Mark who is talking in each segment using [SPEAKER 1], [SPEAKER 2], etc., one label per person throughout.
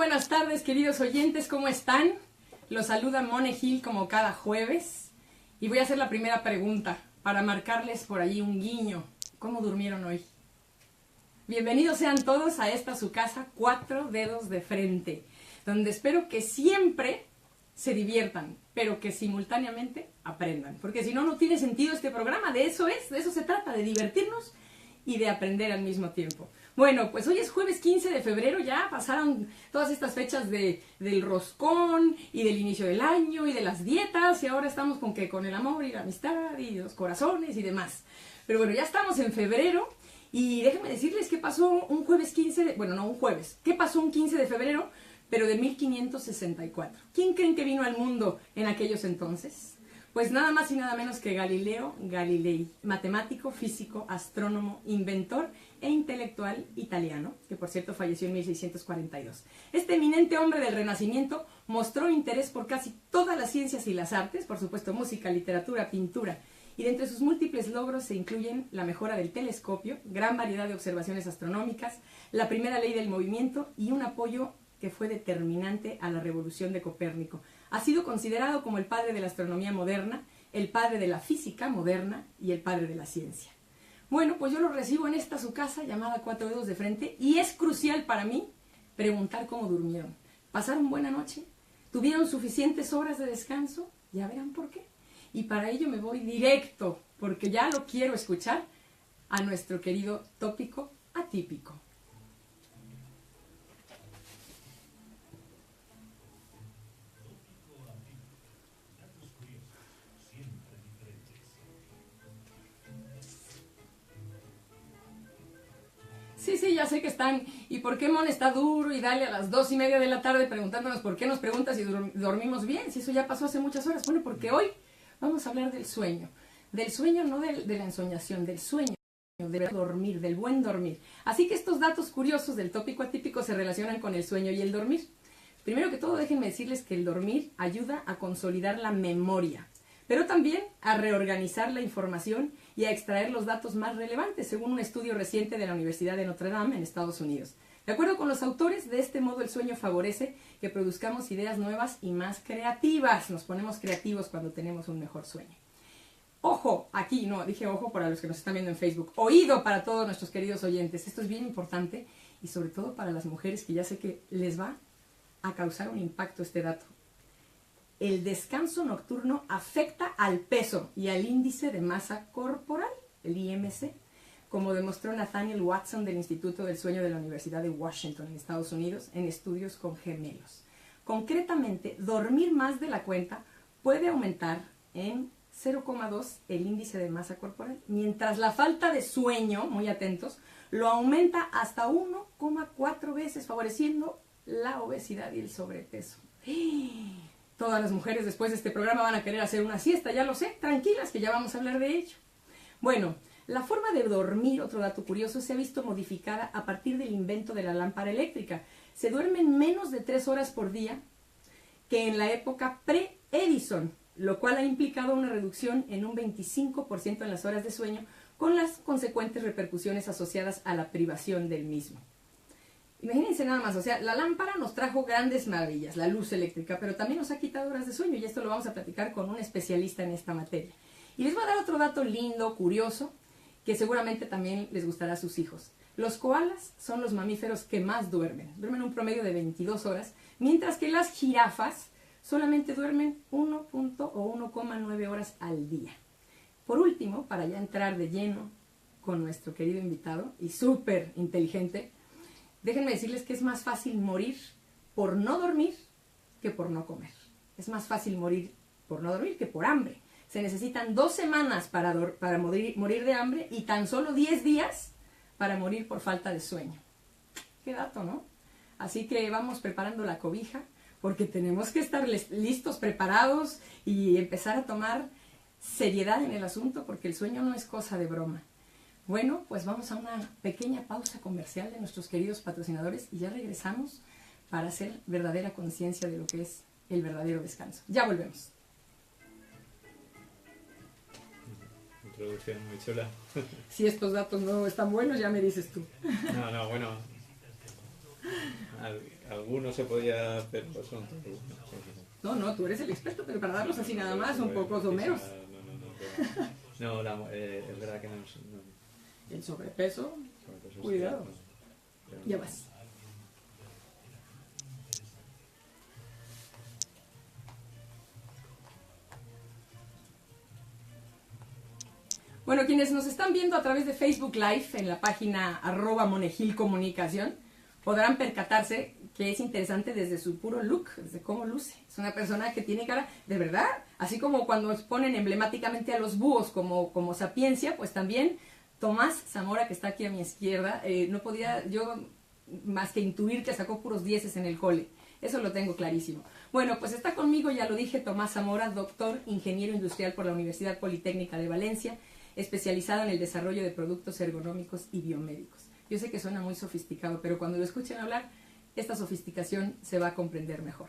[SPEAKER 1] buenas tardes, queridos oyentes, ¿cómo están? Los saluda Mone Gil como cada jueves y voy a hacer la primera pregunta para marcarles por allí un guiño. ¿Cómo durmieron hoy? Bienvenidos sean todos a esta su casa, Cuatro Dedos de Frente, donde espero que siempre se diviertan, pero que simultáneamente aprendan, porque si no, no tiene sentido este programa. De eso se trata, de divertirnos y de aprender al mismo tiempo. Bueno, pues hoy es jueves 15 de febrero, ya pasaron todas estas fechas del roscón y del inicio del año y de las dietas, y ahora estamos con el amor y la amistad y los corazones y demás. Pero bueno, ya estamos en febrero y déjenme decirles qué pasó un jueves 15 de... Bueno, no un jueves, ¿qué pasó un 15 de febrero, pero de 1564? ¿Quién creen que vino al mundo en aquellos entonces? Pues nada más y nada menos que Galileo Galilei, matemático, físico, astrónomo, inventor e intelectual italiano, que por cierto falleció en 1642. Este eminente hombre del Renacimiento mostró interés por casi todas las ciencias y las artes, por supuesto música, literatura, pintura, y de entre sus múltiples logros se incluyen la mejora del telescopio, gran variedad de observaciones astronómicas, la primera ley del movimiento y un apoyo que fue determinante a la revolución de Copérnico. Ha sido considerado como el padre de la astronomía moderna, el padre de la física moderna y el padre de la ciencia. Bueno, pues yo lo recibo en esta su casa llamada Cuatro Dedos de Frente y es crucial para mí preguntar cómo durmieron. ¿Pasaron buena noche? ¿Tuvieron suficientes horas de descanso? Ya verán por qué. Y para ello me voy directo, porque ya lo quiero escuchar, a nuestro querido tópico atípico. Sí, ya sé que están. ¿Y por qué Mon está duro y dale a las 2:30 de la tarde preguntándonos por qué nos preguntas si dormimos bien? Si eso ya pasó hace muchas horas. Bueno, porque hoy vamos a hablar del sueño. Del sueño, no de la ensoñación, del sueño, del dormir, del buen dormir. Así que estos datos curiosos del tópico atípico se relacionan con el sueño y el dormir. Primero que todo, déjenme decirles que el dormir ayuda a consolidar la memoria, pero también a reorganizar la información y a extraer los datos más relevantes, según un estudio reciente de la Universidad de Notre Dame en Estados Unidos. De acuerdo con los autores, de este modo el sueño favorece que produzcamos ideas nuevas y más creativas. Nos ponemos creativos cuando tenemos un mejor sueño. Ojo, aquí, no, dije ojo para los que nos están viendo en Facebook. Oído para todos nuestros queridos oyentes. Esto es bien importante y sobre todo para las mujeres, que ya sé que les va a causar un impacto este dato. El descanso nocturno afecta al peso y al índice de masa corporal, el IMC, como demostró Nathaniel Watson del Instituto del Sueño de la Universidad de Washington en Estados Unidos en estudios con gemelos. Concretamente, dormir más de la cuenta puede aumentar en 0,2 el índice de masa corporal, mientras la falta de sueño, muy atentos, lo aumenta hasta 1,4 veces, favoreciendo la obesidad y el sobrepeso. Todas las mujeres después de este programa van a querer hacer una siesta, ya lo sé, tranquilas que ya vamos a hablar de ello. Bueno, la forma de dormir, otro dato curioso, se ha visto modificada a partir del invento de la lámpara eléctrica. Se duermen menos de 3 horas por día que en la época pre-Edison, lo cual ha implicado una reducción en un 25% en las horas de sueño, con las consecuentes repercusiones asociadas a la privación del mismo. Imagínense nada más, o sea, la lámpara nos trajo grandes maravillas, la luz eléctrica, pero también nos ha quitado horas de sueño, y esto lo vamos a platicar con un especialista en esta materia. Y les voy a dar otro dato lindo, curioso, que seguramente también les gustará a sus hijos. Los koalas son los mamíferos que más duermen un promedio de 22 horas, mientras que las jirafas solamente duermen 1,9 horas al día. Por último, para ya entrar de lleno con nuestro querido invitado, y súper inteligente, déjenme decirles que es más fácil morir por no dormir que por no comer. Es más fácil morir por no dormir que por hambre. Se necesitan 2 semanas para morir de hambre y tan solo 10 días para morir por falta de sueño. Qué dato, ¿no? Así que vamos preparando la cobija, porque tenemos que estar listos, preparados y empezar a tomar seriedad en el asunto, porque el sueño no es cosa de broma. Bueno, pues vamos a una pequeña pausa comercial de nuestros queridos patrocinadores y ya regresamos para hacer verdadera conciencia de lo que es el verdadero descanso. Ya volvemos.
[SPEAKER 2] Introducción muy chula.
[SPEAKER 1] Si estos datos no están buenos, ya me dices tú.
[SPEAKER 2] No, bueno. Algunos se podía hacer, pues son todos.
[SPEAKER 1] No, no, tú eres el experto, pero para darlos así nada más, un poco someros.
[SPEAKER 2] No, es verdad que no.
[SPEAKER 1] El sobrepeso, cuidado. Ya vas. Bueno, quienes nos están viendo a través de Facebook Live en la página @monejilcomunicación podrán percatarse que es interesante desde su puro look, desde cómo luce. Es una persona que tiene cara de verdad, así como cuando ponen emblemáticamente a los búhos como sapiencia, pues también Tomás Zamora, que está aquí a mi izquierda, no podía yo más que intuir que sacó puros dieces en el cole. Eso lo tengo clarísimo. Bueno, pues está conmigo, ya lo dije, Tomás Zamora, doctor, ingeniero industrial por la Universidad Politécnica de Valencia, especializado en el desarrollo de productos ergonómicos y biomédicos. Yo sé que suena muy sofisticado, pero cuando lo escuchen hablar, esta sofisticación se va a comprender mejor.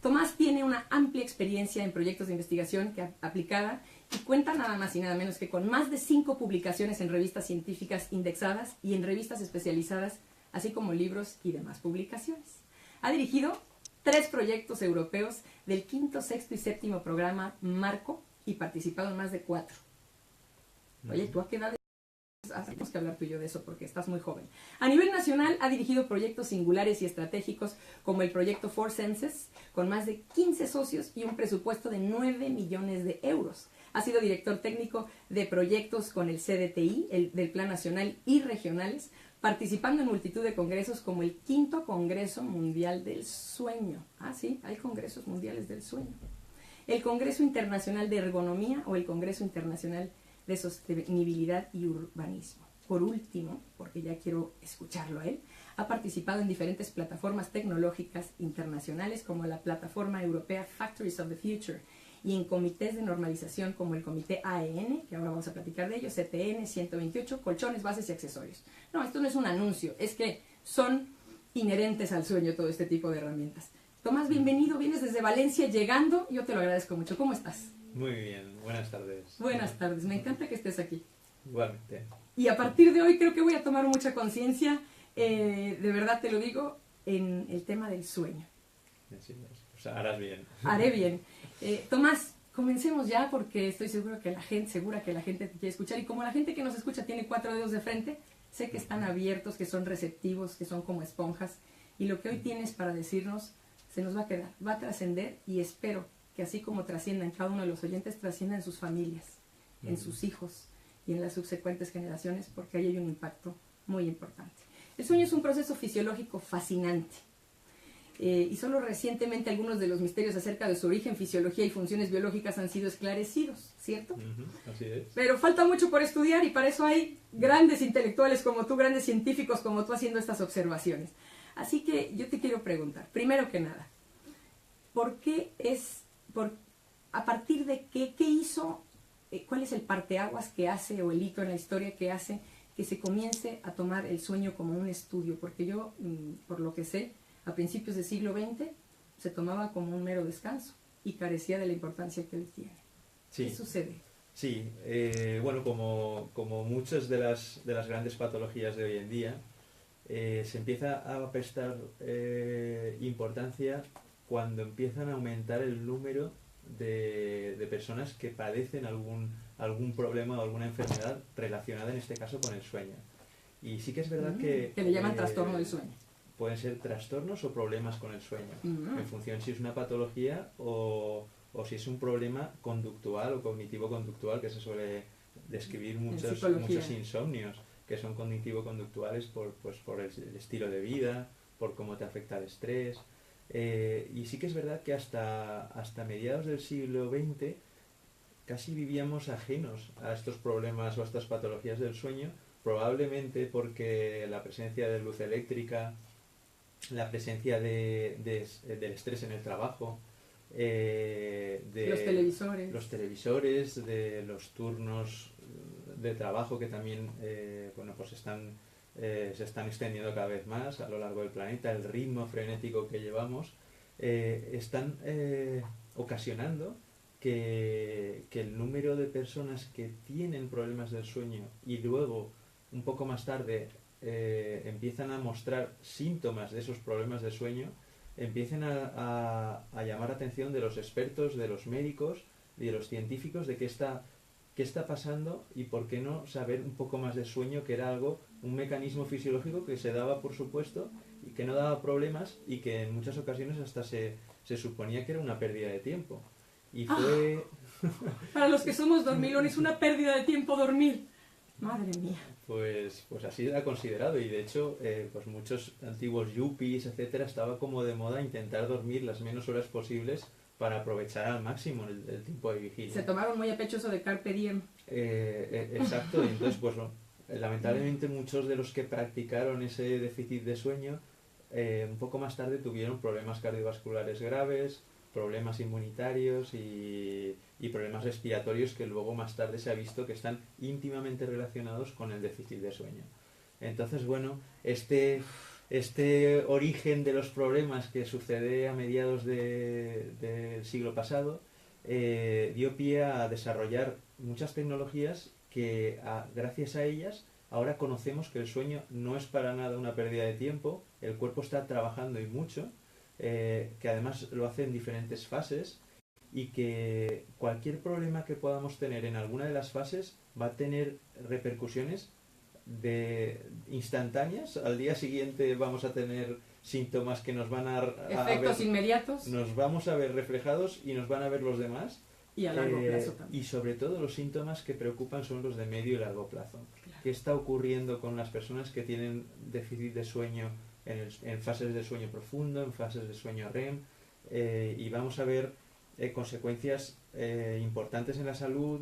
[SPEAKER 1] Tomás tiene una amplia experiencia en proyectos de investigación aplicada y cuenta nada más y nada menos que con más de 5 publicaciones en revistas científicas indexadas y en revistas especializadas, así como libros y demás publicaciones. Ha dirigido 3 proyectos europeos del 5º, 6º y 7º programa Marco y participado en más de 4. Oye, ¿tú a qué edad? Tenemos que hablar tú y yo de eso porque estás muy joven. A nivel nacional ha dirigido proyectos singulares y estratégicos como el proyecto Four Senses, con más de 15 socios y un presupuesto de 9 millones de euros. Ha sido director técnico de proyectos con el CDTI, del Plan Nacional y regionales, participando en multitud de congresos como el 5º Congreso Mundial del Sueño. Ah, sí, hay congresos mundiales del sueño. El Congreso Internacional de Ergonomía o el Congreso Internacional de Sostenibilidad y Urbanismo. Por último, porque ya quiero escucharlo a él, ha participado en diferentes plataformas tecnológicas internacionales como la plataforma europea Factories of the Future y en comités de normalización como el comité AEN, que ahora vamos a platicar de ello, CTN 128, colchones, bases y accesorios. No, esto no es un anuncio, es que son inherentes al sueño todo este tipo de herramientas. Tomás, bienvenido, vienes desde Valencia llegando, yo te lo agradezco mucho. ¿Cómo estás?
[SPEAKER 2] Muy bien, buenas tardes.
[SPEAKER 1] Buenas tardes, me encanta que estés aquí.
[SPEAKER 2] Igualmente.
[SPEAKER 1] Y a partir de hoy creo que voy a tomar mucha conciencia, de verdad te lo digo, en el tema del sueño.
[SPEAKER 2] Sí, pues harás bien.
[SPEAKER 1] Haré bien. Tomás, comencemos ya porque estoy segura que la gente te quiere escuchar y como la gente que nos escucha tiene 4 dedos de frente, sé que están abiertos, que son receptivos, que son como esponjas y lo que hoy tienes para decirnos se nos va a quedar, va a trascender y espero que así como trascienda en cada uno de los oyentes, trascienda en sus familias, en sus hijos y en las subsecuentes generaciones, porque ahí hay un impacto muy importante. El sueño es un proceso fisiológico fascinante y solo recientemente algunos de los misterios acerca de su origen, fisiología y funciones biológicas han sido esclarecidos, ¿cierto?
[SPEAKER 2] Así es.
[SPEAKER 1] Pero falta mucho por estudiar y para eso hay grandes intelectuales como tú, grandes científicos como tú haciendo estas observaciones. Así que yo te quiero preguntar, primero que nada, ¿a partir de qué hizo, cuál es el parteaguas que hace o el hito en la historia que hace que se comience a tomar el sueño como un estudio? Porque yo, por lo que sé, a principios del siglo XX se tomaba como un mero descanso y carecía de la importancia que él tiene.
[SPEAKER 2] Sí.
[SPEAKER 1] ¿Qué sucede?
[SPEAKER 2] Sí, bueno, como muchas de las grandes patologías de hoy en día, se empieza a prestar importancia cuando empiezan a aumentar el número de personas que padecen algún problema o alguna enfermedad relacionada en este caso con el sueño. Y sí que es verdad que
[SPEAKER 1] le llaman trastorno del sueño.
[SPEAKER 2] Pueden ser trastornos o problemas con el sueño, en función si es una patología o si es un problema conductual o cognitivo-conductual, que se suele describir muchos insomnios que son cognitivo-conductuales por el estilo de vida, por cómo te afecta el estrés. Y sí que es verdad que hasta mediados del siglo XX casi vivíamos ajenos a estos problemas o a estas patologías del sueño, probablemente porque la presencia de luz eléctrica, la presencia del estrés en el trabajo, de los televisores, de los turnos de trabajo que también pues se están extendiendo cada vez más a lo largo del planeta, el ritmo frenético que llevamos, están ocasionando que el número de personas que tienen problemas del sueño y luego, un poco más tarde, empiezan a mostrar síntomas de esos problemas de sueño, empiecen a llamar la atención de los expertos, de los médicos y de los científicos de qué está pasando y por qué no saber un poco más de sueño, que era un mecanismo fisiológico que se daba por supuesto y que no daba problemas y que en muchas ocasiones hasta se suponía que era una pérdida de tiempo. Y fue...
[SPEAKER 1] Para los que somos dormilones, una pérdida de tiempo dormir. Madre mía.
[SPEAKER 2] Pues así era considerado, y de hecho pues muchos antiguos yuppies, etcétera, estaba como de moda intentar dormir las menos horas posibles para aprovechar al máximo el tiempo de vigilia.
[SPEAKER 1] Se tomaron muy a pecho eso de carpe diem.
[SPEAKER 2] Exacto, y entonces pues lamentablemente muchos de los que practicaron ese déficit de sueño un poco más tarde tuvieron problemas cardiovasculares graves, problemas inmunitarios y problemas respiratorios que luego más tarde se ha visto que están íntimamente relacionados con el déficit de sueño. Entonces, bueno, este origen de los problemas que sucede a mediados del siglo pasado dio pie a desarrollar muchas tecnologías que gracias a ellas ahora conocemos que el sueño no es para nada una pérdida de tiempo, el cuerpo está trabajando y mucho, que además lo hace en diferentes fases y que cualquier problema que podamos tener en alguna de las fases va a tener repercusiones instantáneas. Al día siguiente vamos a tener síntomas que nos van a
[SPEAKER 1] efectos inmediatos,
[SPEAKER 2] nos vamos a ver reflejados y nos van a ver los demás,
[SPEAKER 1] y a largo plazo también.
[SPEAKER 2] Y sobre todo los síntomas que preocupan son los de medio y largo plazo.
[SPEAKER 1] Claro.
[SPEAKER 2] ¿Qué está ocurriendo con las personas que tienen déficit de sueño en fases de sueño profundo, en fases de sueño REM? Y vamos a ver consecuencias importantes en la salud,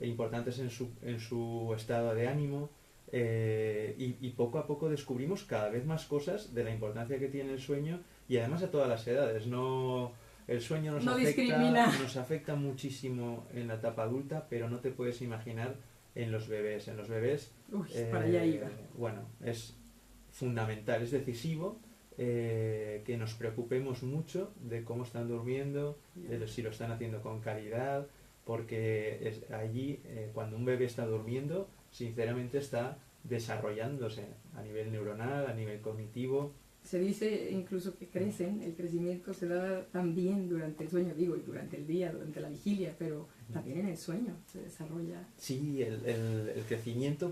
[SPEAKER 2] importantes en su estado de ánimo, y poco a poco descubrimos cada vez más cosas de la importancia que tiene el sueño, y además a todas las edades. El sueño nos afecta muchísimo en la etapa adulta, pero no te puedes imaginar en los bebés. En los bebés,
[SPEAKER 1] para allá iba.
[SPEAKER 2] Bueno, es fundamental, es decisivo que nos preocupemos mucho de cómo están durmiendo, de si lo están haciendo con calidad, porque allí cuando un bebé está durmiendo, sinceramente está desarrollándose a nivel neuronal, a nivel cognitivo.
[SPEAKER 1] Se dice incluso que el crecimiento se da también durante el sueño, y durante el día, durante la vigilia, pero también en el sueño se desarrolla.
[SPEAKER 2] Sí, el crecimiento,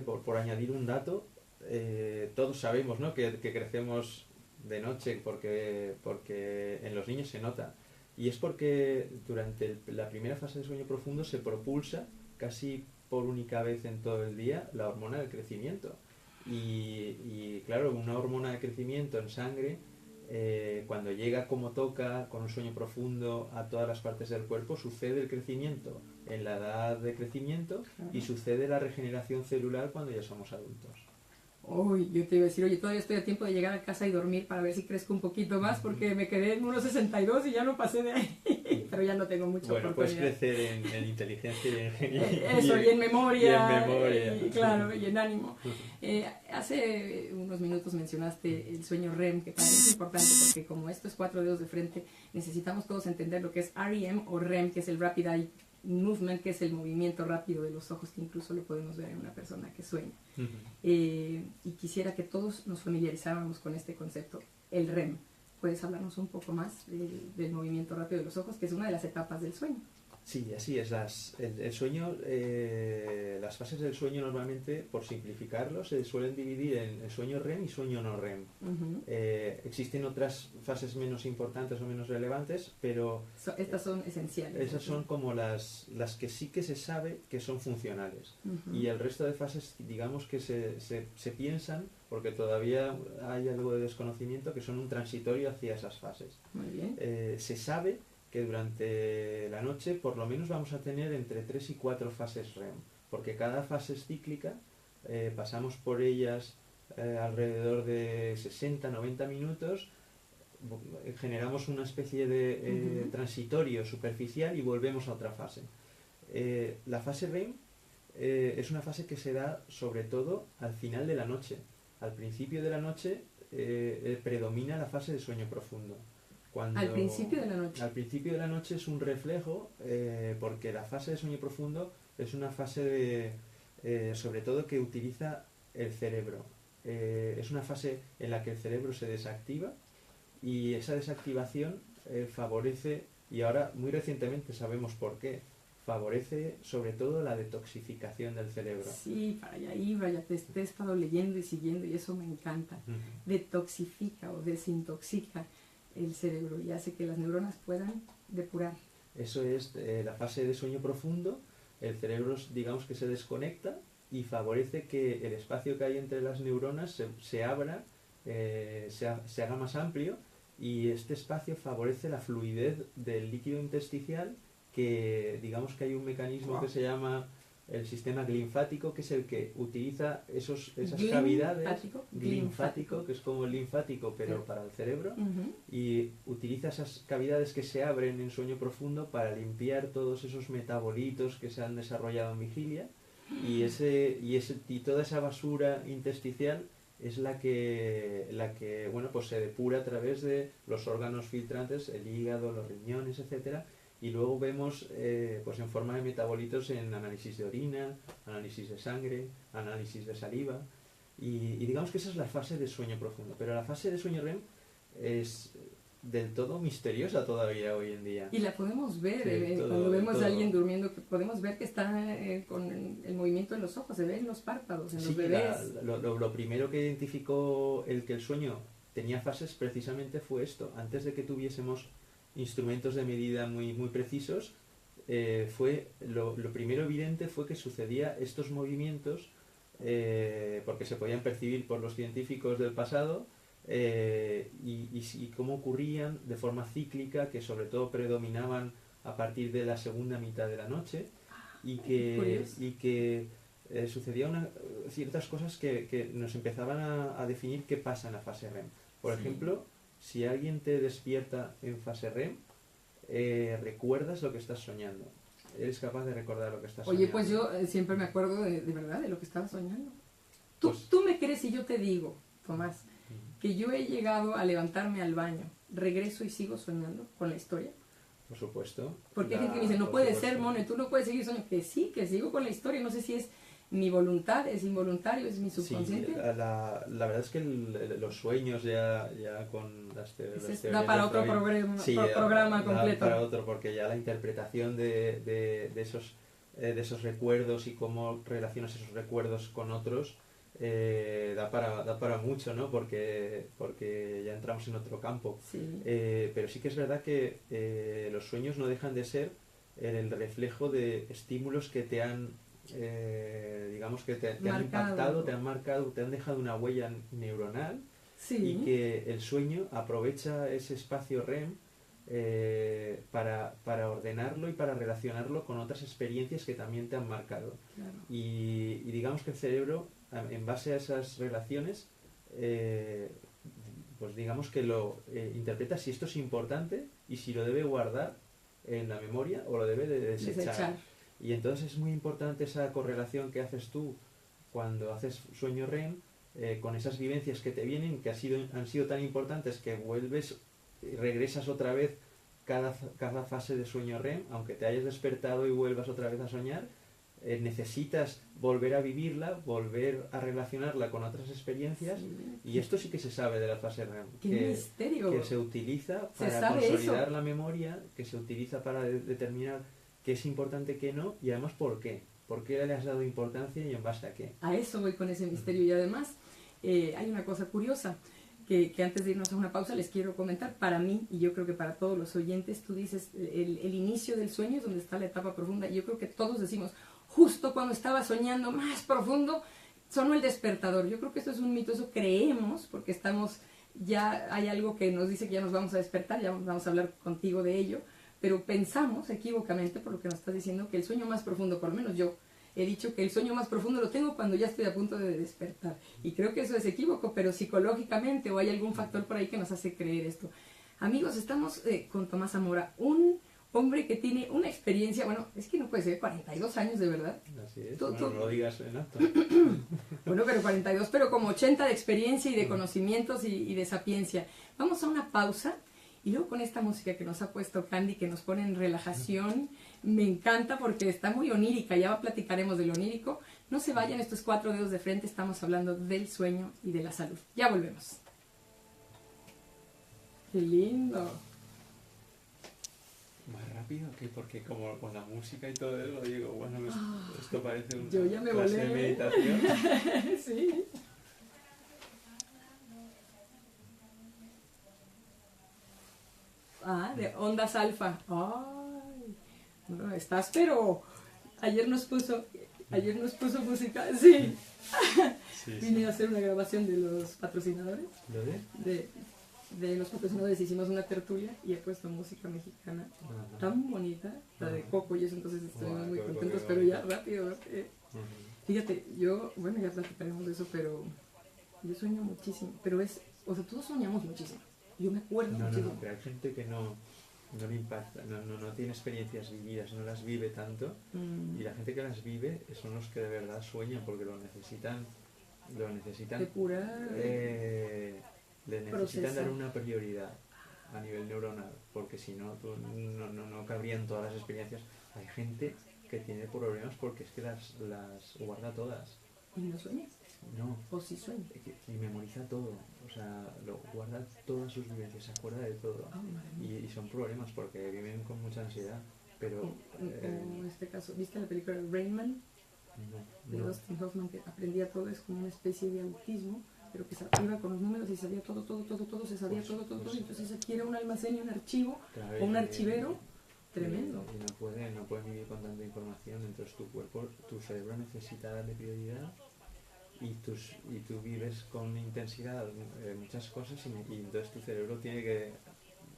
[SPEAKER 2] por añadir un dato, todos sabemos, ¿no?, que crecemos de noche porque en los niños se nota, y es porque durante la primera fase de sueño profundo se propulsa casi por única vez en todo el día la hormona del crecimiento. Y claro, una hormona de crecimiento en sangre, cuando llega como toca, con un sueño profundo a todas las partes del cuerpo, sucede el crecimiento en la edad de crecimiento y sucede la regeneración celular cuando ya somos adultos.
[SPEAKER 1] Yo te iba a decir, todavía estoy a tiempo de llegar a casa y dormir para ver si crezco un poquito más, porque me quedé en 1,62 y ya no pasé de ahí, pero ya no tengo mucha oportunidad.
[SPEAKER 2] Puedes crecer en inteligencia
[SPEAKER 1] y en memoria.
[SPEAKER 2] Y
[SPEAKER 1] claro, y en ánimo. Hace unos minutos mencionaste el sueño REM, que también es importante, porque como esto es 4 dedos de frente, necesitamos todos entender lo que es REM o REM, que es el Rapid Eye Movement, que es el movimiento rápido de los ojos, que incluso lo podemos ver en una persona que sueña. Y quisiera que todos nos familiarizáramos con este concepto, el REM. ¿Puedes hablarnos un poco más del movimiento rápido de los ojos, que es una de las etapas del sueño?
[SPEAKER 2] Sí, así es. El sueño, las fases del sueño normalmente, por simplificarlo, se suelen dividir en sueño REM y sueño no REM. Existen otras fases menos importantes o menos relevantes, pero
[SPEAKER 1] estas son esenciales.
[SPEAKER 2] Esas son como las que sí que se sabe que son funcionales. Y el resto de fases, digamos que se piensan, porque todavía hay algo de desconocimiento, que son un transitorio hacia esas fases.
[SPEAKER 1] Muy bien.
[SPEAKER 2] Se sabe que durante la noche por lo menos vamos a tener entre 3 y 4 fases REM, porque cada fase es cíclica, pasamos por ellas alrededor de 60-90 minutos, generamos una especie de transitorio superficial y volvemos a otra fase. La fase REM es una fase que se da sobre todo al final de la noche. Al principio de la noche predomina la fase de sueño profundo.
[SPEAKER 1] Al principio de la noche.
[SPEAKER 2] Al principio de la noche es un reflejo, porque la fase de sueño profundo es una fase sobre todo que utiliza el cerebro. es una fase en la que el cerebro se desactiva y esa desactivación favorece, y ahora muy recientemente sabemos por qué, favorece sobre todo la detoxificación del cerebro.
[SPEAKER 1] Sí, para allá iba, ya te he estado leyendo y siguiendo y eso me encanta. Detoxifica o desintoxica el cerebro y hace que las neuronas puedan depurar.
[SPEAKER 2] Eso es la fase de sueño profundo. El cerebro, digamos que se desconecta y favorece que el espacio que hay entre las neuronas se abra, se haga más amplio, y este espacio favorece la fluidez del líquido intersticial, que digamos que hay un mecanismo que se llama el sistema linfático, que es el que utiliza esas cavidades, linfático, que es como el linfático pero para el cerebro, y utiliza esas cavidades que se abren en sueño profundo para limpiar todos esos metabolitos que se han desarrollado en vigilia, y toda esa basura intersticial es la que bueno, pues se depura a través de los órganos filtrantes, el hígado, los riñones, etcétera. Y luego vemos pues en forma de metabolitos en análisis de orina, análisis de sangre, análisis de saliva. Y digamos que esa es la fase de sueño profundo. Pero la fase de sueño REM es del todo misteriosa todavía hoy en día.
[SPEAKER 1] Y la podemos ver, cuando vemos a alguien durmiendo, podemos ver que está con el movimiento de los ojos, se ve en los párpados, en los bebés.
[SPEAKER 2] Lo primero que identificó que el sueño tenía fases precisamente fue esto. Antes de que tuviésemos instrumentos de medida muy, muy precisos, lo primero evidente fue que sucedía estos movimientos, porque se podían percibir por los científicos del pasado, y cómo ocurrían de forma cíclica, que sobre todo predominaban a partir de la segunda mitad de la noche, y que sucedían ciertas cosas que nos empezaban a definir qué pasa en la fase REM. Por ejemplo, si alguien te despierta en fase REM, recuerdas lo que estás soñando. Eres capaz de recordar lo que estás soñando.
[SPEAKER 1] Oye, pues yo siempre me acuerdo de verdad de lo que estaba soñando. ¿Tú me crees si yo te digo, Tomás, que yo he llegado a levantarme al baño, regreso y sigo soñando con la historia?
[SPEAKER 2] Por supuesto.
[SPEAKER 1] Porque hay gente que me dice, no puede ser, Mone, tú no puedes seguir soñando. Que sí, que sigo con la historia. No sé si es mi voluntad, es involuntario, es mi subconsciente.
[SPEAKER 2] Sí, la verdad es que los sueños ya con las teorías
[SPEAKER 1] da para otro programa completo.
[SPEAKER 2] Da para otro, porque ya la interpretación de esos recuerdos y cómo relacionas esos recuerdos con otros da para mucho, ¿no? Porque ya entramos en otro campo.
[SPEAKER 1] Sí.
[SPEAKER 2] Pero sí que es verdad que los sueños no dejan de ser el reflejo de estímulos que te han digamos que te han impactado, te han marcado, te han dejado una huella neuronal, y que el sueño aprovecha ese espacio REM para ordenarlo y para relacionarlo con otras experiencias que también te han marcado.
[SPEAKER 1] Claro.
[SPEAKER 2] Y digamos que el cerebro, en base a esas relaciones, pues digamos que lo interpreta si esto es importante y si lo debe guardar en la memoria o lo debe de desechar. Y entonces es muy importante esa correlación que haces tú cuando haces sueño REM con esas vivencias que te vienen, que han sido tan importantes, que vuelves y regresas otra vez cada fase de sueño REM, aunque te hayas despertado y vuelvas otra vez a soñar, necesitas volver a vivirla, volver a relacionarla con otras experiencias, y esto sí que se sabe de la fase REM.
[SPEAKER 1] ¡Qué misterio!
[SPEAKER 2] Que se utiliza para consolidar la memoria, que se utiliza para determinar qué es importante, qué no, y además por qué. ¿Por qué le has dado importancia y en base a qué?
[SPEAKER 1] A eso voy con ese misterio. Y además hay una cosa curiosa que antes de irnos a una pausa les quiero comentar. Para mí, y yo creo que para todos los oyentes, tú dices el inicio del sueño es donde está la etapa profunda. Y yo creo que todos decimos, justo cuando estaba soñando más profundo, sonó el despertador. Yo creo que esto es un mito, eso creemos, porque ya hay algo que nos dice que ya nos vamos a despertar, ya vamos a hablar contigo de ello. Pero pensamos equívocamente, por lo que nos estás diciendo, que el sueño más profundo, por lo menos yo he dicho que el sueño más profundo lo tengo cuando ya estoy a punto de despertar. Y creo que eso es equívoco, pero psicológicamente o hay algún factor por ahí que nos hace creer esto. Amigos, estamos con Tomás Zamora, un hombre que tiene una experiencia, bueno, es que no puede ser, 42 años de verdad.
[SPEAKER 2] Así es, no lo digas en alto.
[SPEAKER 1] Bueno, pero 42, pero como 80 de experiencia y de conocimientos y de sapiencia. Vamos a una pausa. Y luego con esta música que nos ha puesto Candy, que nos pone en relajación, me encanta porque está muy onírica, ya platicaremos de lo onírico, No se vayan, estos 4 dedos de frente, estamos hablando del sueño y de la salud. Ya volvemos. ¡Qué lindo!
[SPEAKER 2] Más rápido que porque como con la música y todo eso, digo, bueno, esto parece una
[SPEAKER 1] yo ya me
[SPEAKER 2] clase
[SPEAKER 1] volé.
[SPEAKER 2] de meditación.
[SPEAKER 1] Sí. De ondas alfa. Ay, no, estás, pero ayer nos puso música, sí.
[SPEAKER 2] Sí,
[SPEAKER 1] Vine a hacer una grabación de los patrocinadores.
[SPEAKER 2] ¿Lo de?
[SPEAKER 1] De los patrocinadores hicimos una tertulia y he puesto música mexicana tan bonita, la de Coco y eso, entonces estuvimos muy contentos, pero ya rápido. Fíjate, yo, bueno, ya platicaremos de eso, pero yo sueño muchísimo, pero o sea, todos soñamos muchísimo. Yo me acuerdo muchísimo.
[SPEAKER 2] No, pero hay gente que no le impacta, no tiene experiencias vividas, no las vive tanto, y la gente que las vive son los que de verdad sueñan porque lo necesitan
[SPEAKER 1] depurar,
[SPEAKER 2] le necesitan dar una prioridad a nivel neuronal, porque si no, no cabrían todas las experiencias. Hay gente que tiene problemas porque es que las guarda todas.
[SPEAKER 1] ¿Y no sueña?
[SPEAKER 2] No.
[SPEAKER 1] ¿O sí sueña?
[SPEAKER 2] Y memoriza todo, o sea, guarda todas sus vivencias, se acuerda de todo. Y son problemas porque viven con mucha ansiedad. Pero
[SPEAKER 1] en este caso, ¿viste la película Rain Man? De Dustin Hoffman, que aprendía todo, es como una especie de autismo, pero que iba con los números y sabía todo, se sabía todo, entonces aquí era un almacén y un archivo, o un archivero tremendo.
[SPEAKER 2] Y no puede vivir con tanta información, entonces tu cerebro necesita darle prioridad y tú vives con intensidad muchas cosas y entonces tu cerebro tiene que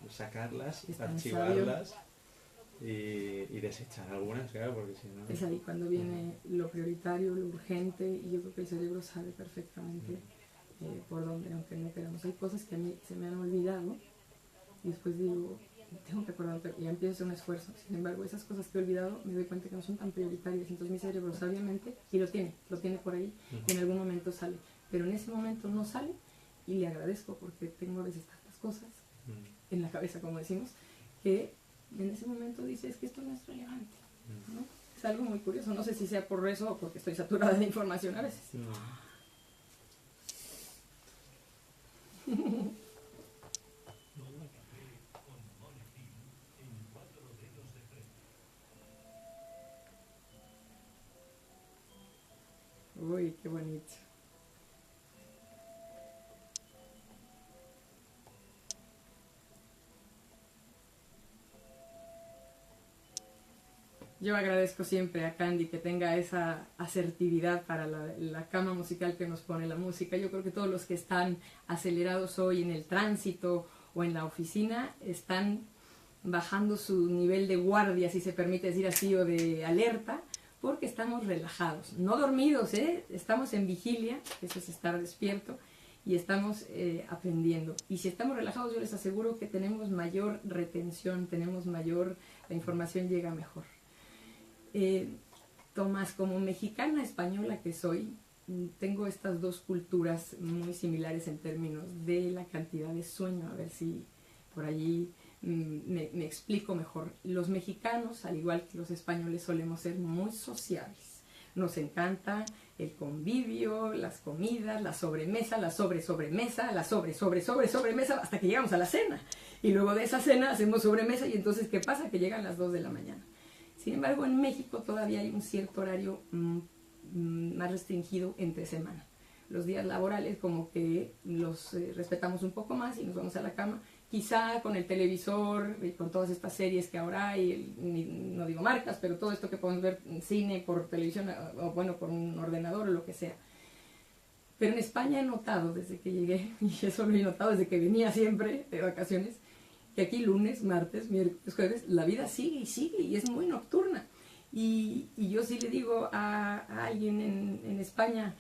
[SPEAKER 2] sacarlas, archivarlas y desechar algunas, claro, porque si no...
[SPEAKER 1] Es ahí cuando viene lo prioritario, lo urgente, y yo creo que el cerebro sabe perfectamente por dónde, aunque no queramos. Hay cosas que a mí se me han olvidado y después digo, tengo que acordar, y ya empiezo a hacer un esfuerzo. Sin embargo, esas cosas que he olvidado me doy cuenta que no son tan prioritarias, entonces mi cerebro sabiamente, y lo tiene por ahí, y en algún momento sale. Pero en ese momento no sale y le agradezco porque tengo a veces tantas cosas en la cabeza, como decimos, que en ese momento dices que esto no es relevante, ¿no? Es algo muy curioso, no sé si sea por eso o porque estoy saturada de información a veces. Uy, qué bonito. Yo agradezco siempre a Candy que tenga esa asertividad para la cama musical que nos pone la música. Yo creo que todos los que están acelerados hoy en el tránsito o en la oficina están bajando su nivel de guardia, si se permite decir así, o de alerta, porque estamos relajados, no dormidos, estamos en vigilia, eso es estar despierto, y estamos aprendiendo. Y si estamos relajados, yo les aseguro que tenemos mayor retención, la información llega mejor. Tomás, como mexicana española que soy, tengo estas dos culturas muy similares en términos de la cantidad de sueño, a ver si por allí me explico mejor. Los mexicanos, al igual que los españoles, solemos ser muy sociables. Nos encanta el convivio, las comidas, la sobremesa, la sobremesa, la sobremesa, hasta que llegamos a la cena. Y luego de esa cena hacemos sobremesa y entonces, ¿qué pasa? Que llegan las 2 de la mañana. Sin embargo, en México todavía hay un cierto horario más restringido entre semana. Los días laborales como que los respetamos un poco más y nos vamos a la cama, quizá con el televisor y con todas estas series que ahora hay, no digo marcas, pero todo esto que podemos ver en cine, por televisión, o bueno, por un ordenador o lo que sea. Pero en España he notado desde que llegué, y eso lo he notado desde que venía siempre de vacaciones, que aquí lunes, martes, miércoles, jueves, la vida sigue y es muy nocturna. Y yo sí le digo a alguien en España,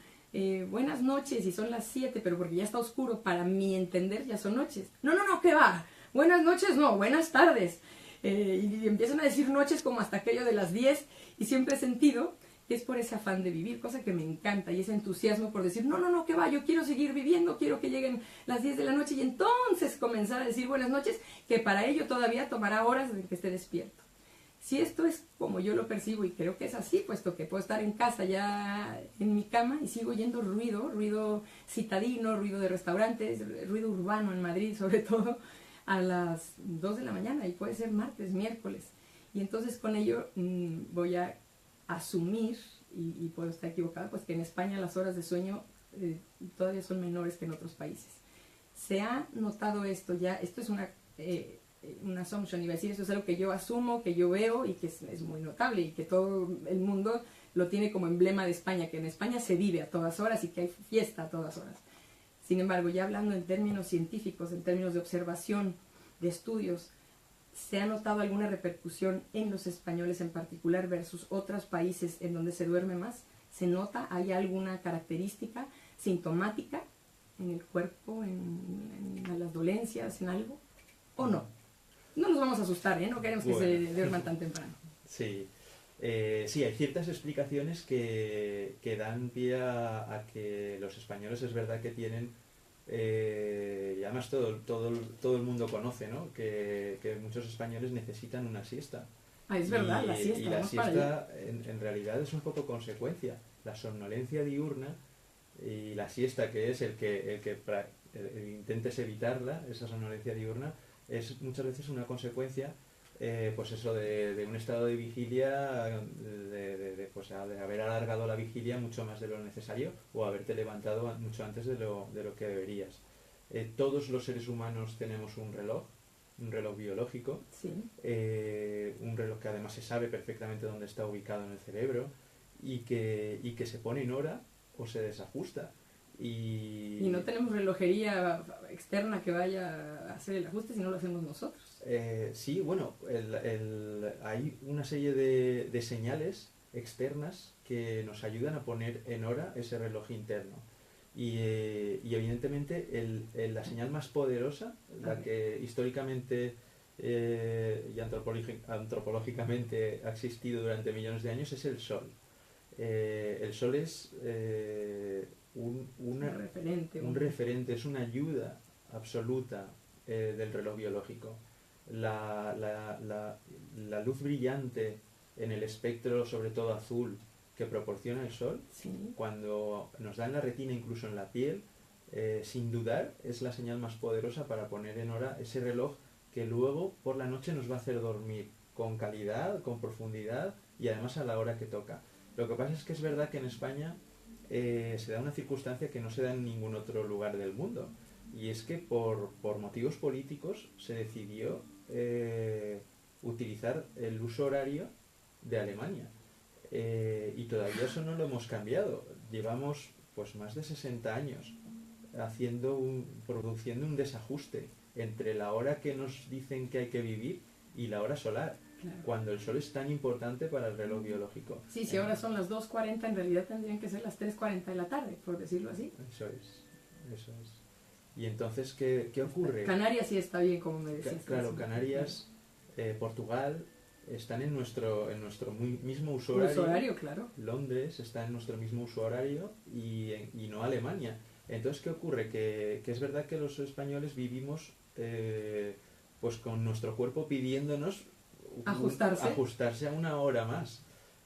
[SPEAKER 1] buenas noches, y son las 7, pero porque ya está oscuro, para mi entender ya son noches. No, ¿qué va? Buenas noches, no, buenas tardes. Y empiezan a decir noches como hasta aquello de las 10, y siempre he sentido que es por ese afán de vivir, cosa que me encanta, y ese entusiasmo por decir, no, ¿qué va? Yo quiero seguir viviendo, quiero que lleguen las 10 de la noche, y entonces comenzar a decir buenas noches, que para ello todavía tomará horas de que esté despierto. Si esto es como yo lo percibo, y creo que es así, puesto que puedo estar en casa ya en mi cama y sigo oyendo ruido citadino, ruido de restaurantes, ruido urbano en Madrid sobre todo, a las 2 de la mañana, y puede ser martes, miércoles. Y entonces con ello voy a asumir, y puedo estar equivocada, pues que en España las horas de sueño todavía son menores que en otros países. Se ha notado esto ya, esto es una assumption, iba a decir, eso es algo que yo asumo, que yo veo y que es muy notable y que todo el mundo lo tiene como emblema de España, que en España se vive a todas horas y que hay fiesta a todas horas. Sin embargo, ya hablando en términos científicos, en términos de observación, de estudios, ¿se ha notado alguna repercusión en los españoles en particular versus otros países en donde se duerme más? ¿Se nota? ¿Hay alguna característica sintomática en el cuerpo, en las dolencias, en algo? ¿O no? No nos vamos a asustar, ¿eh? No queremos que se duerman tan temprano.
[SPEAKER 2] Sí. Sí, hay ciertas explicaciones que dan pie a que los españoles es verdad que tienen, y además todo el mundo conoce, ¿no? Que muchos españoles necesitan una siesta.
[SPEAKER 1] Ah, es verdad, la siesta.
[SPEAKER 2] Y la siesta en realidad es un poco consecuencia. La somnolencia diurna y la siesta, que es el que intentes evitarla, esa somnolencia diurna, es muchas veces una consecuencia pues eso de un estado de vigilia, pues de haber alargado la vigilia mucho más de lo necesario o haberte levantado mucho antes de lo que deberías. Todos los seres humanos tenemos un reloj biológico,
[SPEAKER 1] sí.
[SPEAKER 2] Un reloj que además se sabe perfectamente dónde está ubicado en el cerebro y que se pone en hora o se desajusta. Y
[SPEAKER 1] no tenemos relojería externa que vaya a hacer el ajuste, sino lo hacemos nosotros.
[SPEAKER 2] Sí, bueno, hay una serie de señales externas que nos ayudan a poner en hora ese reloj interno. Y evidentemente la señal más poderosa, la que históricamente y antropológicamente ha existido durante millones de años, es el Sol. El Sol es un referente, es una ayuda absoluta del reloj biológico. La luz brillante en el espectro, sobre todo azul, que proporciona el Sol,
[SPEAKER 1] sí.
[SPEAKER 2] Cuando nos da en la retina, incluso en la piel, sin dudar es la señal más poderosa para poner en hora ese reloj que luego por la noche nos va a hacer dormir con calidad, con profundidad y además a la hora que toca. Lo que pasa es que es verdad que en España se da una circunstancia que no se da en ningún otro lugar del mundo, y es que por motivos políticos se decidió utilizar el uso horario de Alemania, y todavía eso no lo hemos cambiado. Llevamos pues más de 60 años produciendo un desajuste entre la hora que nos dicen que hay que vivir y la hora solar. Claro. Cuando el sol es tan importante para el reloj biológico.
[SPEAKER 1] Sí, si ahora son las 2:40, en realidad tendrían que ser las 3:40 de la tarde, por decirlo así.
[SPEAKER 2] Eso es. Y entonces, ¿qué ocurre?
[SPEAKER 1] Canarias sí está bien, como me decías.
[SPEAKER 2] Claro, Canarias, Portugal, están en nuestro mismo uso horario.
[SPEAKER 1] Claro.
[SPEAKER 2] Londres está en nuestro mismo uso horario y no Alemania. Entonces, ¿qué ocurre? Que es verdad que los españoles vivimos pues con nuestro cuerpo pidiéndonos ajustarse a una hora más.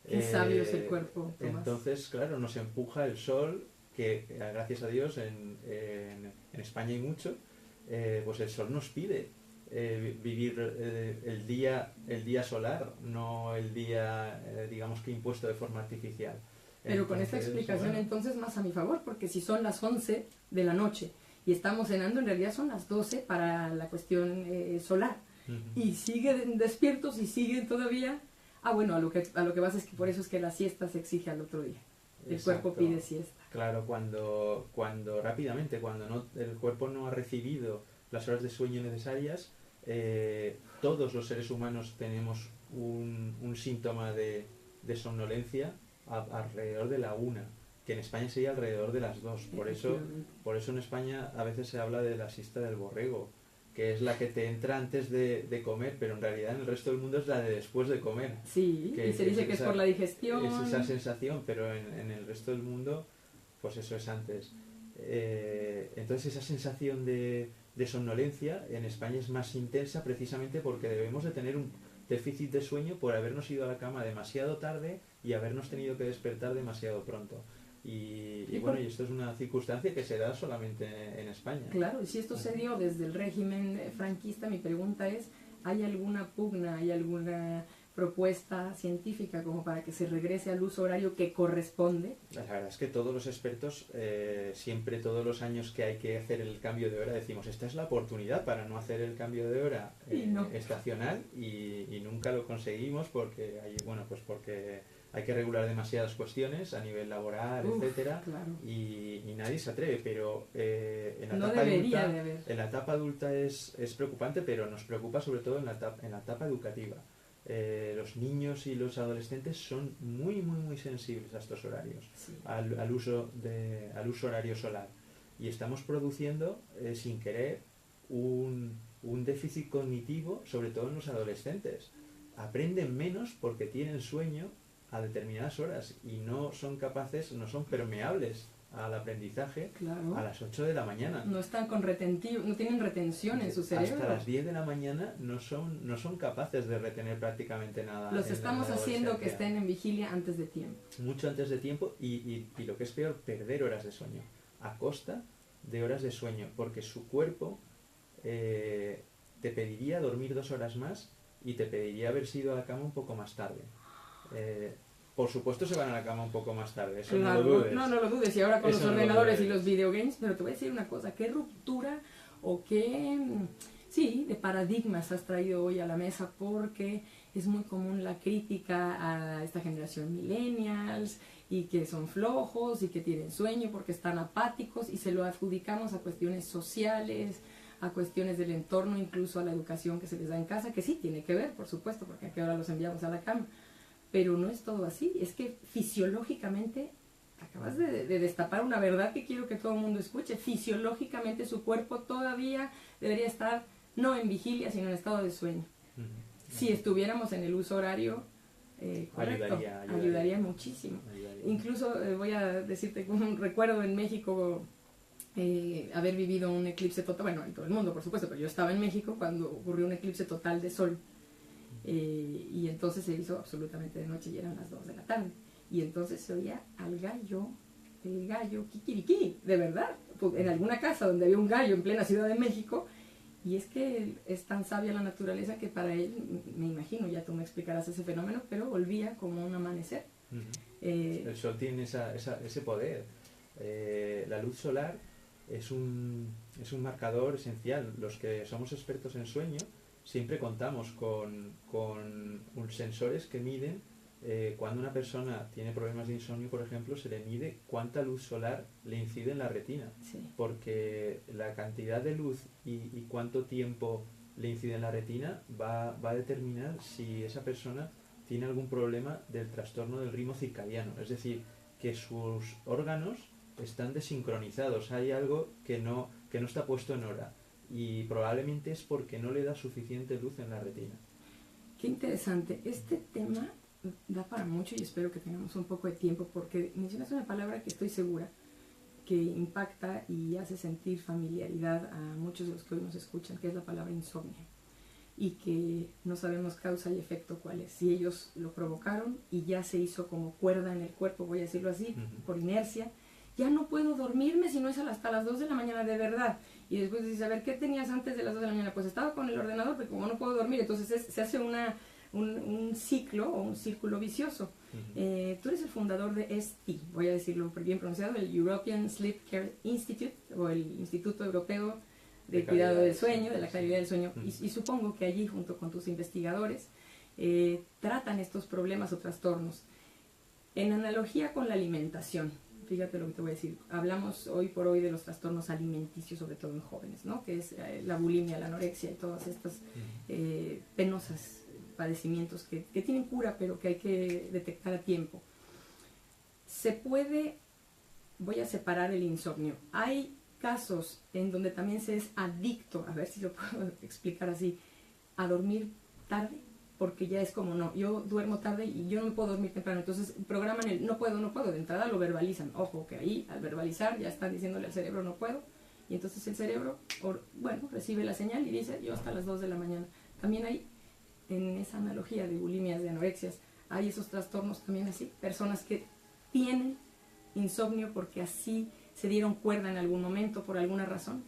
[SPEAKER 1] Qué sabio es el cuerpo, Tomás.
[SPEAKER 2] Entonces, claro, nos empuja el sol, que gracias a Dios en España hay mucho, pues el sol nos pide vivir el día solar, no el día, digamos que impuesto de forma artificial.
[SPEAKER 1] Pero entonces, con esta explicación, bueno, entonces más a mi favor, porque si son las 11 de la noche y estamos cenando, en realidad son las 12 para la cuestión solar. Y siguen despiertos y siguen todavía. Bueno, a lo que vas es que por eso es que la siesta se exige al otro día. El cuerpo pide siesta.
[SPEAKER 2] Claro, cuando rápidamente, cuando el cuerpo no ha recibido las horas de sueño necesarias, todos los seres humanos tenemos un síntoma de somnolencia alrededor de la 1, que en España sería alrededor de las 2. Por eso en España a veces se habla de la siesta del borrego, que es la que te entra antes de comer, pero en realidad en el resto del mundo es la de después de comer.
[SPEAKER 1] Sí, y se dice que es por la digestión.
[SPEAKER 2] Es esa sensación, pero en el resto del mundo, pues eso es antes. Entonces esa sensación de somnolencia en España es más intensa precisamente porque debemos de tener déficit de sueño por habernos ido a la cama demasiado tarde y habernos tenido que despertar demasiado pronto. Y bueno, y esto es una circunstancia que se da solamente en España.
[SPEAKER 1] Claro, y si esto se dio desde el régimen franquista, mi pregunta es, ¿hay alguna pugna, hay alguna propuesta científica como para que se regrese al uso horario que corresponde?
[SPEAKER 2] La verdad es que todos los expertos, siempre todos los años que hay que hacer el cambio de hora, decimos, esta es la oportunidad para no hacer el cambio de hora estacional y nunca lo conseguimos porque hay que regular demasiadas cuestiones a nivel laboral, etcétera,
[SPEAKER 1] claro.
[SPEAKER 2] y nadie se atreve, pero en la etapa adulta es preocupante, pero nos preocupa sobre todo en la etapa educativa. Los niños y los adolescentes son muy sensibles a estos horarios,
[SPEAKER 1] sí.
[SPEAKER 2] al uso horario solar, y estamos produciendo sin querer un déficit cognitivo, sobre todo en los adolescentes. Aprenden menos porque tienen sueño a determinadas horas y no son permeables al aprendizaje, claro. A las 8 de la mañana.
[SPEAKER 1] No están no tienen retención en su cerebro.
[SPEAKER 2] Hasta las 10 de la mañana no son capaces de retener prácticamente nada.
[SPEAKER 1] Los estamos haciendo que estén en vigilia antes de tiempo.
[SPEAKER 2] Mucho antes de tiempo y lo que es peor, perder horas de sueño a costa de horas de sueño, porque su cuerpo te pediría dormir 2 horas más y te pediría haber ido a la cama un poco más tarde. Por supuesto se van a la cama un poco más tarde, eso
[SPEAKER 1] claro,
[SPEAKER 2] no lo dudes.
[SPEAKER 1] No lo dudes, y ahora con los ordenadores y los videogames, pero te voy a decir una cosa, qué ruptura o qué, de paradigmas has traído hoy a la mesa, porque es muy común la crítica a esta generación millennials, y que son flojos, y que tienen sueño porque están apáticos, y se lo adjudicamos a cuestiones sociales, a cuestiones del entorno, incluso a la educación que se les da en casa, que sí tiene que ver, por supuesto, porque a qué hora los enviamos a la cama. Pero no es todo así, es que fisiológicamente, acabas de destapar una verdad que quiero que todo el mundo escuche, fisiológicamente su cuerpo todavía debería estar no en vigilia, sino en estado de sueño. Si estuviéramos en el uso horario correcto, ayudaría muchísimo. Incluso voy a decirte un recuerdo en México, haber vivido un eclipse total, bueno, en todo el mundo por supuesto, pero yo estaba en México cuando ocurrió un eclipse total de sol. Y entonces se hizo absolutamente de noche y eran las 2 de la tarde. Y entonces se oía el gallo, kikiriki, de verdad, en alguna casa donde había un gallo en plena Ciudad de México. Y es que es tan sabia la naturaleza que para él, me imagino, ya tú me explicarás ese fenómeno, pero volvía como un amanecer.
[SPEAKER 2] El sol tiene ese poder. La luz solar es un marcador esencial. Los que somos expertos en sueño siempre contamos con sensores que miden cuando una persona tiene problemas de insomnio, por ejemplo, se le mide cuánta luz solar le incide en la retina, sí. Porque la cantidad de luz y cuánto tiempo le incide en la retina va a determinar si esa persona tiene algún problema del trastorno del ritmo circadiano, es decir, que sus órganos están desincronizados, hay algo que no está puesto en hora. Y probablemente es porque no le da suficiente luz en la retina.
[SPEAKER 1] Qué interesante. Este tema da para mucho y espero que tengamos un poco de tiempo, porque mencionas una palabra que estoy segura que impacta y hace sentir familiaridad a muchos de los que hoy nos escuchan, que es la palabra insomnio, y que no sabemos causa y efecto cuál es. Si ellos lo provocaron y ya se hizo como cuerda en el cuerpo, voy a decirlo así, por inercia, ya no puedo dormirme si no es hasta las 2 de la mañana de verdad. Y después dices, a ver, ¿qué tenías antes de las 2 de la mañana? Pues estaba con el ordenador, pero como no puedo dormir, entonces se hace un ciclo o un círculo vicioso. Tú eres el fundador de ST, voy a decirlo bien pronunciado, el European Sleep Care Institute, o el Instituto Europeo de Cuidado del Sueño, de la calidad del sueño, y supongo que allí, junto con tus investigadores, tratan estos problemas o trastornos. En analogía con la alimentación, fíjate lo que te voy a decir, hablamos hoy por hoy de los trastornos alimenticios, sobre todo en jóvenes, ¿no? Que es la bulimia, la anorexia y todas estas penosas padecimientos que tienen cura, pero que hay que detectar a tiempo. Se puede, voy a separar el insomnio. Hay casos en donde también se es adicto, a ver si lo puedo explicar así, a dormir tarde, porque ya es como, no, yo duermo tarde y yo no puedo dormir temprano, entonces programan el no puedo, de entrada lo verbalizan. Ojo, que ahí al verbalizar ya están diciéndole al cerebro no puedo, y entonces el cerebro, recibe la señal y dice yo hasta las 2 de la mañana. También hay en esa analogía de bulimias, de anorexias, hay esos trastornos también así, personas que tienen insomnio porque así se dieron cuerda en algún momento por alguna razón.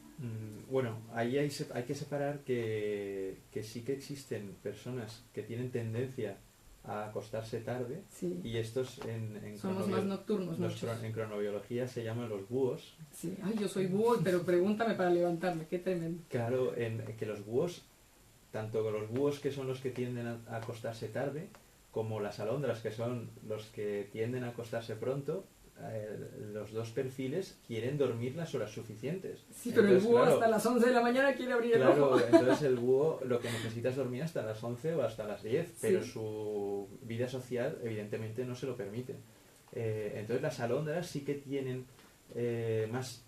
[SPEAKER 2] Bueno, ahí hay que separar que sí que existen personas que tienen tendencia a acostarse tarde,
[SPEAKER 1] sí.
[SPEAKER 2] Y estos
[SPEAKER 1] somos más nocturnos.
[SPEAKER 2] En cronobiología se llaman los búhos.
[SPEAKER 1] Sí. Ay, yo soy búho, pero pregúntame para levantarme, qué tremendo.
[SPEAKER 2] Claro, que los búhos, tanto los búhos que son los que tienden a acostarse tarde, como las alondras que son los que tienden a acostarse pronto, los dos perfiles quieren dormir las horas suficientes.
[SPEAKER 1] Sí, pero entonces, el búho, claro, hasta las 11 de la mañana quiere abrir el ojo.
[SPEAKER 2] Claro, entonces el búho lo que necesita es dormir hasta las 11 o hasta las 10, pero sí, su vida social evidentemente no se lo permite. Entonces las alondras sí que tienen más,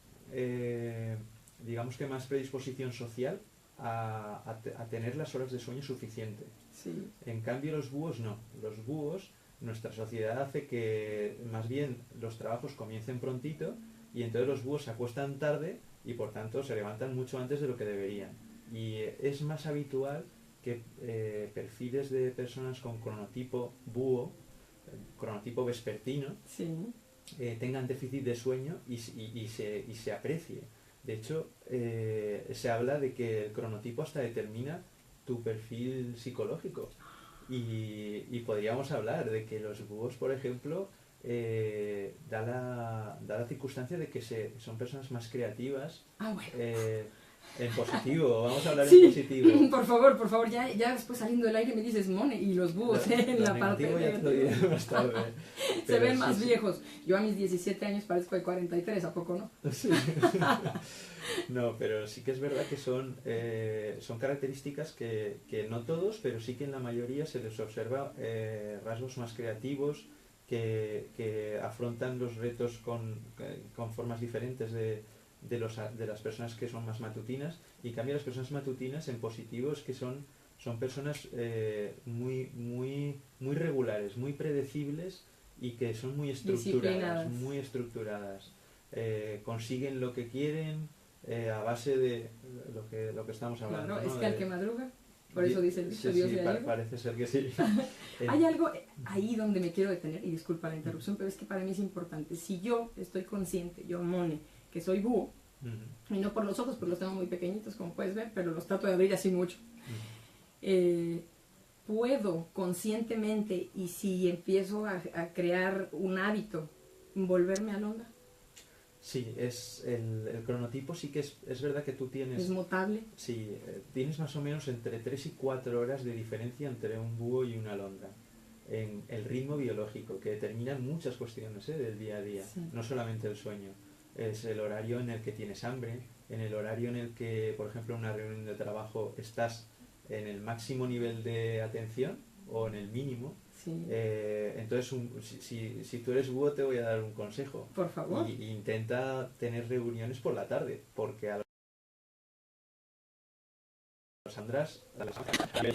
[SPEAKER 2] digamos que más predisposición social a tener las horas de sueño suficiente.
[SPEAKER 1] Sí.
[SPEAKER 2] En cambio los búhos no. Los búhos, nuestra sociedad hace que más bien los trabajos comiencen prontito y entonces los búhos se acuestan tarde y por tanto se levantan mucho antes de lo que deberían. Y es más habitual que perfiles de personas con cronotipo búho, cronotipo vespertino,
[SPEAKER 1] sí,
[SPEAKER 2] tengan déficit de sueño y se aprecie. De hecho, se habla de que el cronotipo hasta determina tu perfil psicológico. Y podríamos hablar de que los búhos, por ejemplo, da la circunstancia de que son personas más creativas.
[SPEAKER 1] Bueno.
[SPEAKER 2] En positivo, vamos a hablar
[SPEAKER 1] sí,
[SPEAKER 2] en positivo.
[SPEAKER 1] Por favor, ya después saliendo del aire me dices Mone y los búhos en la parte
[SPEAKER 2] ya te lo diré más tarde.
[SPEAKER 1] Se ven más viejos. Yo a mis 17 años parezco de 43, ¿a poco no?
[SPEAKER 2] Sí. No, pero sí que es verdad que son características que no todos, pero sí que en la mayoría se les observa rasgos más creativos que afrontan los retos con formas diferentes de las personas que son más matutinas, y en cambio las personas matutinas en positivo es que son personas muy regulares, muy predecibles y que son muy estructuradas, consiguen lo que quieren a base de lo que estamos hablando.
[SPEAKER 1] Claro, ¿no? Es que al que madruga, por eso dice el dicho, Dios le ayuda.
[SPEAKER 2] Parece ser que sí.
[SPEAKER 1] Hay algo ahí donde me quiero detener, y disculpa la interrupción, pero es que para mí es importante. Si yo estoy consciente, yo Mone, que soy búho, y no por los ojos, porque los tengo muy pequeñitos, como puedes ver, pero los trato de abrir así mucho. Puedo conscientemente, y si empiezo a crear un hábito, volverme alondra.
[SPEAKER 2] Sí, el cronotipo sí que es verdad que tú tienes...
[SPEAKER 1] ¿Es mutable?
[SPEAKER 2] Sí, tienes más o menos entre 3 y 4 horas de diferencia entre un búho y una alondra en el ritmo biológico, que determina muchas cuestiones del día a día, sí, no solamente el sueño. Es el horario en el que tienes hambre, en el horario en el que, por ejemplo, en una reunión de trabajo estás en el máximo nivel de atención o en el mínimo.
[SPEAKER 1] Sí.
[SPEAKER 2] Entonces, si tú eres búho, te voy a dar un consejo.
[SPEAKER 1] Por favor.
[SPEAKER 2] Y intenta tener reuniones por la tarde, porque a Sandras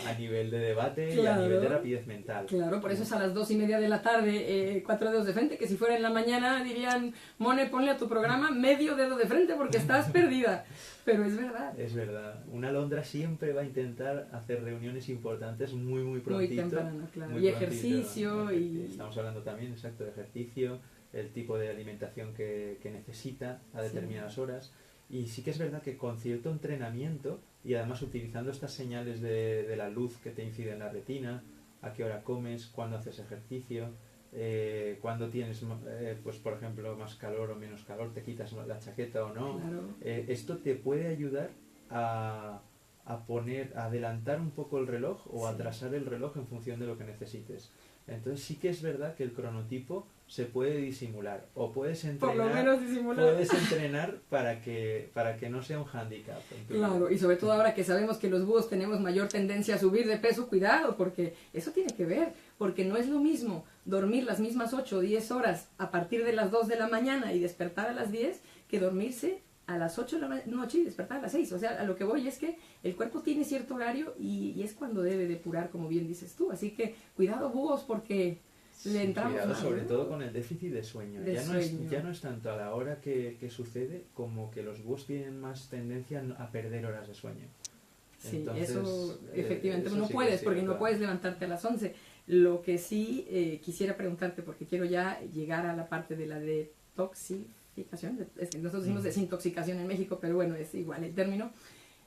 [SPEAKER 2] a nivel de debate, claro, y a nivel de rapidez mental.
[SPEAKER 1] Claro, por eso es a las 2:30 de la tarde, 4 dedos de frente, que si fuera en la mañana dirían, Mone, ponle a tu programa medio dedo de frente porque estás perdida. Pero es verdad.
[SPEAKER 2] Es verdad. Una alondra siempre va a intentar hacer reuniones importantes muy prontito.
[SPEAKER 1] Muy temprano, claro. Y ejercicio.
[SPEAKER 2] Estamos hablando también, exacto, de ejercicio, el tipo de alimentación que necesita a determinadas horas. Y sí que es verdad que con cierto entrenamiento, y además utilizando estas señales de la luz que te incide en la retina, a qué hora comes, cuándo haces ejercicio, cuándo tienes, pues por ejemplo, más calor o menos calor, te quitas la chaqueta o no.
[SPEAKER 1] Claro.
[SPEAKER 2] Esto te puede ayudar a adelantar un poco el reloj o atrasar el reloj en función de lo que necesites. Entonces sí que es verdad que el cronotipo se puede disimular, o puedes entrenar,
[SPEAKER 1] por lo menos disimular.
[SPEAKER 2] Puedes entrenar para que no sea un hándicap.
[SPEAKER 1] Claro, y sobre todo ahora que sabemos que los búhos tenemos mayor tendencia a subir de peso, cuidado, porque eso tiene que ver, porque no es lo mismo dormir las mismas 8 o 10 horas a partir de las 2 de la mañana y despertar a las 10 que dormirse a las 8 de la noche y despertar a las 6. O sea, a lo que voy es que el cuerpo tiene cierto horario y es cuando debe depurar, como bien dices tú. Así que cuidado, búhos, porque le entramos
[SPEAKER 2] cuidado,
[SPEAKER 1] mal,
[SPEAKER 2] sobre todo con el déficit de sueño. Ya no es tanto a la hora que sucede como que los búhos tienen más tendencia a perder horas de sueño.
[SPEAKER 1] Sí,
[SPEAKER 2] Entonces,
[SPEAKER 1] eso efectivamente
[SPEAKER 2] eso
[SPEAKER 1] no
[SPEAKER 2] sí
[SPEAKER 1] puedes,
[SPEAKER 2] es
[SPEAKER 1] porque
[SPEAKER 2] cierto.
[SPEAKER 1] no puedes levantarte a las 11. Lo que sí quisiera preguntarte, porque quiero ya llegar a la parte de la detoxificación, es que nosotros decimos desintoxicación en México, pero bueno, es igual el término,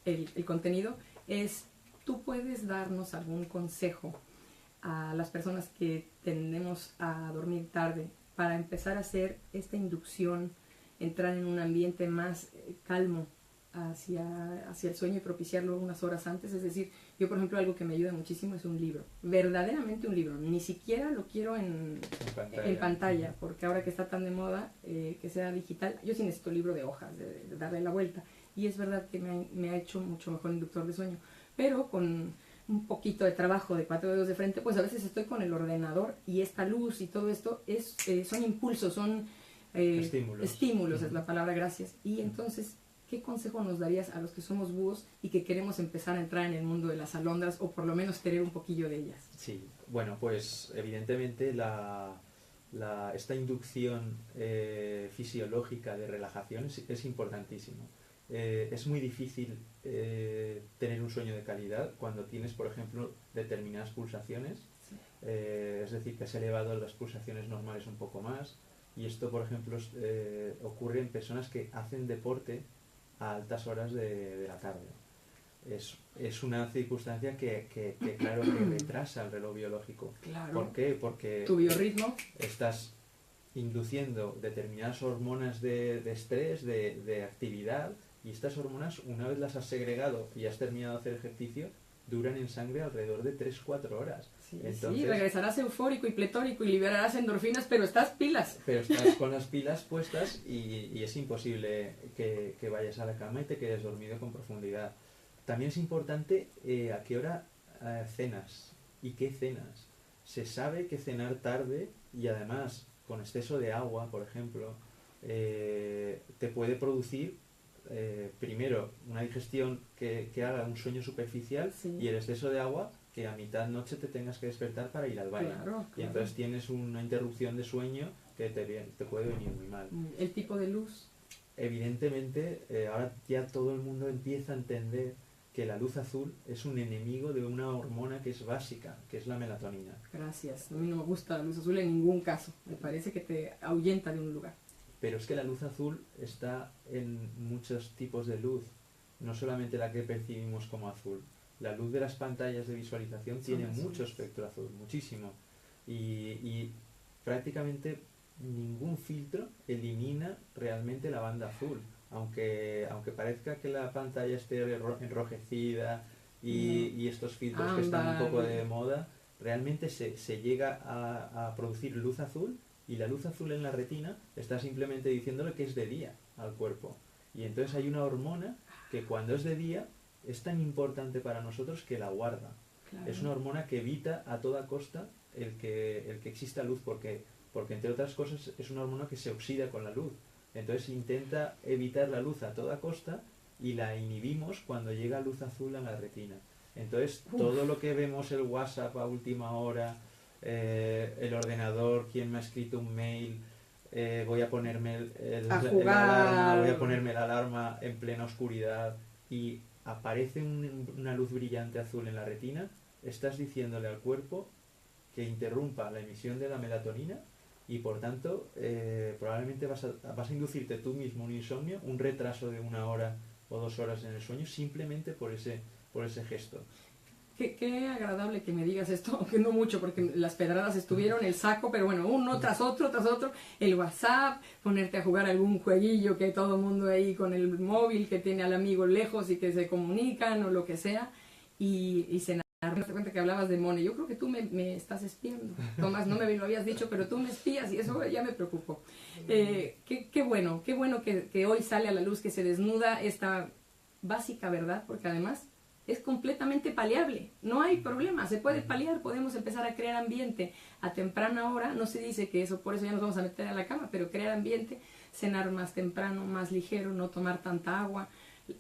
[SPEAKER 1] el contenido, es, ¿tú puedes darnos algún consejo a las personas que tendemos a dormir tarde para empezar a hacer esta inducción, entrar en un ambiente más calmo hacia el sueño y propiciarlo unas horas antes? Es decir, yo por ejemplo algo que me ayuda muchísimo es un libro, verdaderamente un libro, ni siquiera lo quiero en pantalla, porque ahora que está tan de moda que sea digital, yo sí necesito libro de hojas, de darle la vuelta, y es verdad que me ha hecho mucho mejor inductor de sueño, pero con un poquito de trabajo de 4 dedos de frente, pues a veces estoy con el ordenador y esta luz y todo esto son impulsos, son estímulos es la palabra, gracias. Y entonces, ¿qué consejo nos darías a los que somos búhos y que queremos empezar a entrar en el mundo de las alondras o por lo menos tener un poquillo de ellas?
[SPEAKER 2] Sí, bueno, pues evidentemente esta inducción fisiológica de relajación es importantísimo. Es muy difícil tener un sueño de calidad cuando tienes, por ejemplo, determinadas pulsaciones,
[SPEAKER 1] Sí.
[SPEAKER 2] Es decir, que has elevado las pulsaciones normales un poco más, y esto, por ejemplo, ocurre en personas que hacen deporte a altas horas de la tarde. Es una circunstancia que claro, que retrasa el reloj biológico.
[SPEAKER 1] Claro.
[SPEAKER 2] ¿Por qué? Porque
[SPEAKER 1] tu biorritmo
[SPEAKER 2] estás induciendo determinadas hormonas de estrés, de actividad, y estas hormonas, una vez las has segregado y has terminado de hacer ejercicio, duran en sangre alrededor de 3-4 horas.
[SPEAKER 1] Sí,
[SPEAKER 2] Entonces,
[SPEAKER 1] sí, regresarás eufórico y pletórico y liberarás endorfinas, pero estás pilas.
[SPEAKER 2] Pero estás con las pilas puestas y es imposible que vayas a la cama y te quedes dormido con profundidad. También es importante a qué hora cenas y qué cenas. Se sabe que cenar tarde y además con exceso de agua, por ejemplo, te puede producir primero una digestión que haga un sueño superficial,
[SPEAKER 1] Sí.
[SPEAKER 2] y el exceso de agua que a mitad noche te tengas que despertar para ir al baño.
[SPEAKER 1] Claro,
[SPEAKER 2] Y entonces tienes una interrupción de sueño que te puede venir muy mal.
[SPEAKER 1] El tipo de luz.
[SPEAKER 2] Evidentemente, ahora ya todo el mundo empieza a entender que la luz azul es un enemigo de una hormona que es básica, que es la melatonina.
[SPEAKER 1] Gracias, a mí no me gusta la luz azul en ningún caso, me parece que te ahuyenta de un lugar.
[SPEAKER 2] Pero es que la luz azul está en muchos tipos de luz, no solamente la que percibimos como azul. La luz de las pantallas de visualización tiene mucho espectro azul, muchísimo. Y prácticamente ningún filtro elimina realmente la banda azul. Aunque parezca que la pantalla esté enrojecida y estos filtros que están un poco de moda, realmente se llega a producir luz azul, y la luz azul en la retina está simplemente diciéndole que es de día al cuerpo. Y entonces hay una hormona que cuando es de día es tan importante para nosotros que la guarda. Claro. Es una hormona que evita a toda costa el que exista luz, porque entre otras cosas es una hormona que se oxida con la luz. Entonces intenta evitar la luz a toda costa y la inhibimos cuando llega luz azul a la retina. Entonces todo lo que vemos, el WhatsApp a última hora, el ordenador, quién me ha escrito un mail, voy a ponerme voy a ponerme la alarma en plena oscuridad y aparece una luz brillante azul en la retina, estás diciéndole al cuerpo que interrumpa la emisión de la melatonina, y por tanto probablemente vas a inducirte tú mismo un insomnio, un retraso de 1 hora o 2 horas en el sueño, simplemente por ese gesto.
[SPEAKER 1] Qué agradable que me digas esto, aunque no mucho, porque las pedradas estuvieron el saco, pero bueno, uno tras otro, el WhatsApp, ponerte a jugar algún jueguillo que todo el mundo ahí con el móvil, que tiene al amigo lejos y que se comunican o lo que sea, y cenar. Me das cuenta que hablabas de Mone, yo creo que tú me estás espiando, Tomás, no me lo habías dicho, pero tú me espías y eso ya me preocupó. Qué bueno que hoy sale a la luz, que se desnuda esta básica verdad, porque además es completamente paliable, no hay problema, se puede paliar, podemos empezar a crear ambiente a temprana hora, no se dice que por eso ya nos vamos a meter a la cama, pero crear ambiente, cenar más temprano, más ligero, no tomar tanta agua,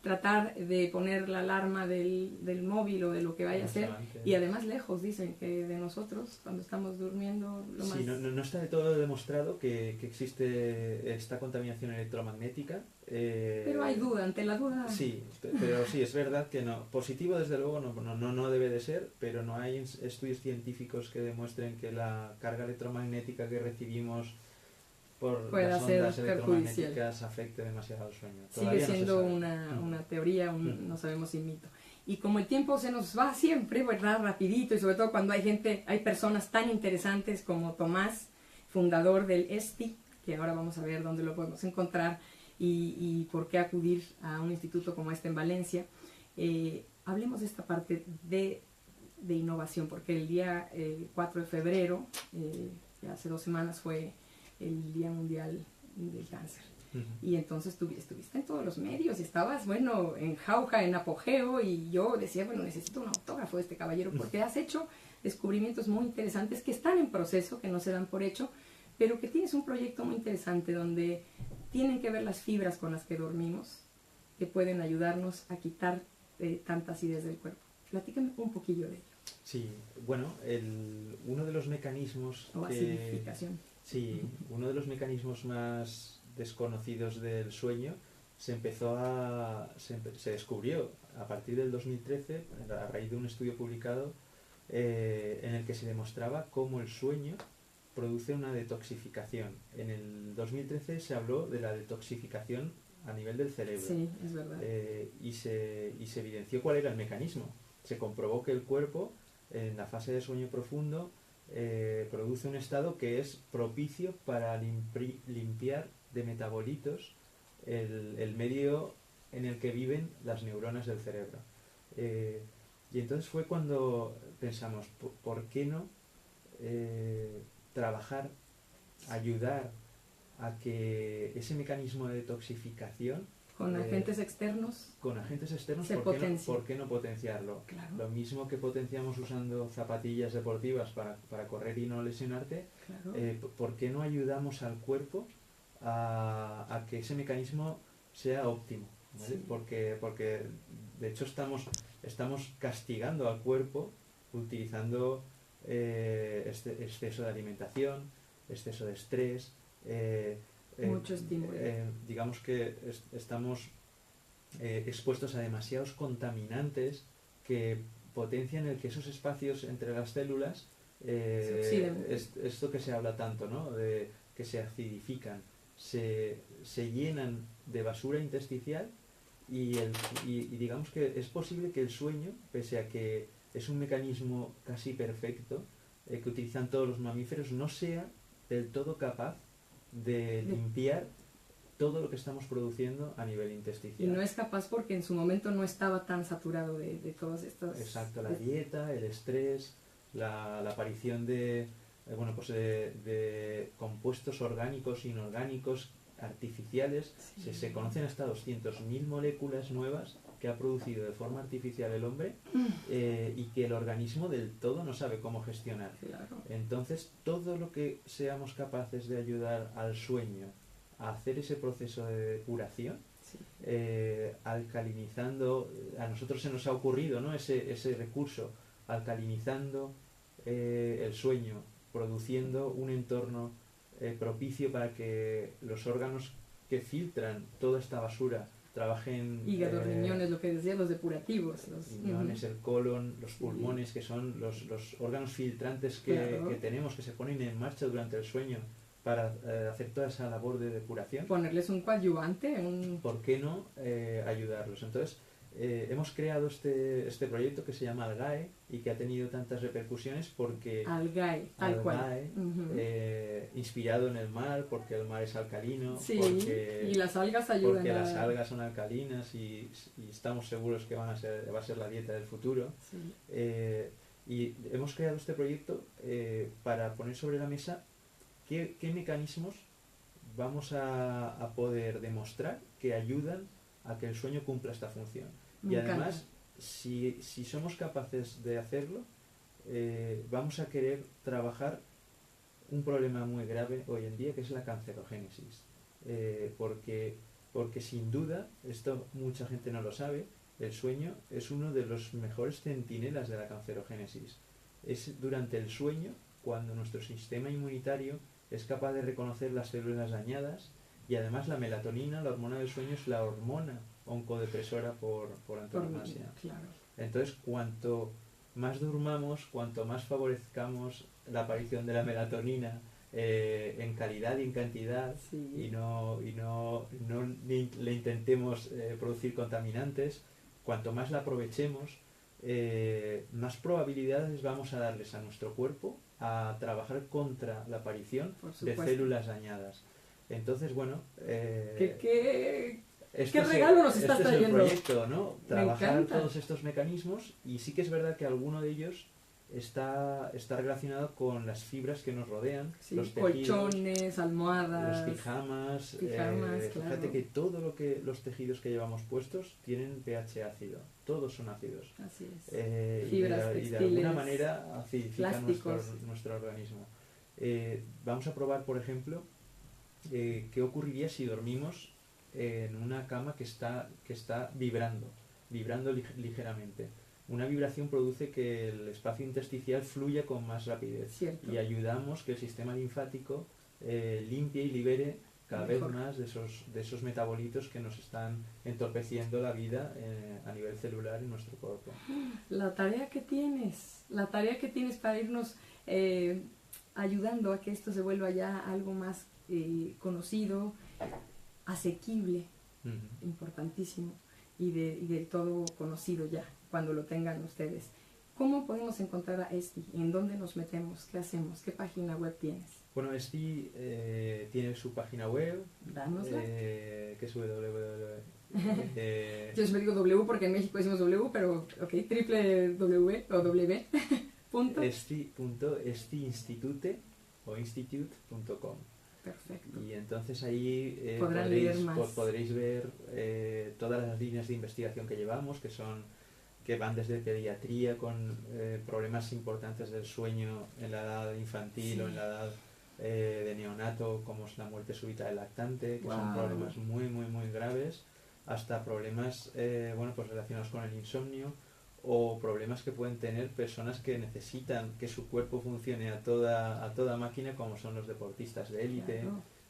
[SPEAKER 1] tratar de poner la alarma del móvil o de lo que vaya a ser, y además lejos, dicen que de nosotros cuando estamos durmiendo
[SPEAKER 2] Sí, no está de todo demostrado que existe esta contaminación electromagnética.
[SPEAKER 1] Pero hay duda, ante la duda.
[SPEAKER 2] Sí, pero sí, es verdad que no. Positivo desde luego no debe de ser, pero no hay estudios científicos que demuestren que la carga electromagnética que recibimos por las ondas electromagnéticas afecte demasiado al sueño.
[SPEAKER 1] Sigue siendo una teoría, no sabemos si mito. Y como el tiempo se nos va siempre, ¿verdad? Rapidito, y sobre todo cuando hay personas tan interesantes como Tomás, fundador del ESTI, que ahora vamos a ver dónde lo podemos encontrar y por qué acudir a un instituto como este en Valencia. Hablemos de esta parte de innovación, porque el día 4 de febrero, ya hace 2 semanas, fue el Día Mundial del Cáncer. Y entonces estuviste en todos los medios y estabas, bueno, en jauja, en apogeo, y yo decía, bueno, necesito un autógrafo de este caballero porque has hecho descubrimientos muy interesantes que están en proceso, que no se dan por hecho, pero que tienes un proyecto muy interesante donde tienen que ver las fibras con las que dormimos, que pueden ayudarnos a quitar tantas ideas del cuerpo. Platícame un poquillo de ello.
[SPEAKER 2] Sí, bueno, uno de los mecanismos...
[SPEAKER 1] O acidificación.
[SPEAKER 2] Sí, uno de los mecanismos más desconocidos del sueño se descubrió a partir del 2013 a raíz de un estudio publicado en el que se demostraba cómo el sueño produce una detoxificación. En el 2013 se habló de la detoxificación a nivel del cerebro.
[SPEAKER 1] Sí, es verdad.
[SPEAKER 2] Y se evidenció cuál era el mecanismo. Se comprobó que el cuerpo, en la fase de sueño profundo, produce un estado que es propicio para limpiar de metabolitos el medio en el que viven las neuronas del cerebro. Y entonces fue cuando pensamos, ¿por qué no trabajar, ayudar a que ese mecanismo de detoxificación
[SPEAKER 1] con agentes externos
[SPEAKER 2] ¿por qué no potenciarlo?
[SPEAKER 1] Claro.
[SPEAKER 2] Lo mismo que potenciamos usando zapatillas deportivas para correr y no lesionarte, claro. ¿Por qué no ayudamos al cuerpo a que ese mecanismo sea óptimo? ¿Vale? Sí. Porque de hecho estamos castigando al cuerpo utilizando exceso de alimentación, exceso de estrés,
[SPEAKER 1] mucho estímulo.
[SPEAKER 2] Digamos que estamos expuestos a demasiados contaminantes que potencian el que esos espacios entre las células, esto que se habla tanto, ¿no? De que se acidifican, se llenan de basura intersticial y digamos que es posible que el sueño, pese a que es un mecanismo casi perfecto que utilizan todos los mamíferos, no sea del todo capaz de limpiar todo lo que estamos produciendo a nivel intersticial.
[SPEAKER 1] Y no es capaz porque en su momento no estaba tan saturado de todas estas...
[SPEAKER 2] Exacto, la dieta, el estrés, la aparición de compuestos orgánicos, inorgánicos, artificiales. Sí. Se conocen hasta 200.000 moléculas nuevas que ha producido de forma artificial el hombre y que el organismo del todo no sabe cómo gestionar.
[SPEAKER 1] Claro.
[SPEAKER 2] Entonces, todo lo que seamos capaces de ayudar al sueño a hacer ese proceso de depuración, sí. Alcalinizando, a nosotros se nos ha ocurrido, ¿no? ese recurso, alcalinizando el sueño, produciendo un entorno propicio para que los órganos que filtran toda esta basura trabajen...
[SPEAKER 1] Hígado, riñones, lo que decía, los depurativos. Los
[SPEAKER 2] riñones, el colon, los pulmones, que son los órganos filtrantes que tenemos, que se ponen en marcha durante el sueño para hacer toda esa labor de depuración.
[SPEAKER 1] Ponerles un coadyuvante.
[SPEAKER 2] ¿Por qué no ayudarlos? Entonces, hemos creado este proyecto que se llama Algae y que ha tenido tantas repercusiones porque...
[SPEAKER 1] Algae, tal cual.
[SPEAKER 2] Inspirado en el mar, porque el mar es alcalino.
[SPEAKER 1] Sí, y las algas ayudan.
[SPEAKER 2] Porque las algas son alcalinas y estamos seguros que va a ser la dieta del futuro.
[SPEAKER 1] Sí.
[SPEAKER 2] Y hemos creado este proyecto para poner sobre la mesa qué mecanismos vamos a poder demostrar que ayudan a que el sueño cumpla esta función. Y además, si somos capaces de hacerlo, vamos a querer trabajar un problema muy grave hoy en día, que es la cancerogénesis. Porque porque sin duda, esto mucha gente no lo sabe, el sueño es uno de los mejores centinelas de la cancerogénesis. Es durante el sueño cuando nuestro sistema inmunitario es capaz de reconocer las células dañadas, y además la melatonina, la hormona del sueño, es la hormona oncodepresora por antonomasia.
[SPEAKER 1] Claro.
[SPEAKER 2] Entonces, cuanto más durmamos, cuanto más favorezcamos la aparición de la melatonina en calidad y en cantidad,
[SPEAKER 1] sí,
[SPEAKER 2] y no le intentemos producir contaminantes, cuanto más la aprovechemos, más probabilidades vamos a darles a nuestro cuerpo a trabajar contra la aparición de células dañadas. Entonces, bueno,
[SPEAKER 1] ¿Qué regalo nos estás trayendo?
[SPEAKER 2] Es el proyecto, ¿no? Trabajar todos estos mecanismos, y sí que es verdad que alguno de ellos está relacionado con las fibras que nos rodean,
[SPEAKER 1] sí,
[SPEAKER 2] los tejidos,
[SPEAKER 1] colchones, almohadas,
[SPEAKER 2] los pijamas,
[SPEAKER 1] claro.
[SPEAKER 2] Fíjate que los tejidos que llevamos puestos tienen pH ácido, todos son ácidos.
[SPEAKER 1] Así es. Fibras
[SPEAKER 2] y de alguna manera acidifican nuestro organismo. Vamos a probar, por ejemplo, qué ocurriría si dormimos en una cama que está vibrando ligeramente. Una vibración produce que el espacio intersticial fluya con más rapidez.
[SPEAKER 1] Cierto.
[SPEAKER 2] Y ayudamos que el sistema linfático limpie y libere cada vez más de esos metabolitos que nos están entorpeciendo la vida a nivel celular en nuestro cuerpo.
[SPEAKER 1] La tarea que tienes para irnos ayudando a que esto se vuelva ya algo más conocido, asequible, importantísimo, y de todo conocido ya, cuando lo tengan ustedes. ¿Cómo podemos encontrar a Esti? ¿En dónde nos metemos? ¿Qué hacemos? ¿Qué página web tienes?
[SPEAKER 2] Bueno, Esti tiene su página web, que es www.
[SPEAKER 1] Yo siempre digo W porque en México decimos W, pero ok, www o w.
[SPEAKER 2] Esti.institute o institute.com.
[SPEAKER 1] Perfecto.
[SPEAKER 2] Y entonces ahí podréis ver todas las líneas de investigación que llevamos, que van desde pediatría con problemas importantes del sueño en la edad infantil, sí, o en la edad de neonato, como es la muerte súbita del lactante, que son problemas muy, muy, muy graves, hasta problemas pues relacionados con el insomnio, o problemas que pueden tener personas que necesitan que su cuerpo funcione a toda máquina, como son los deportistas de élite,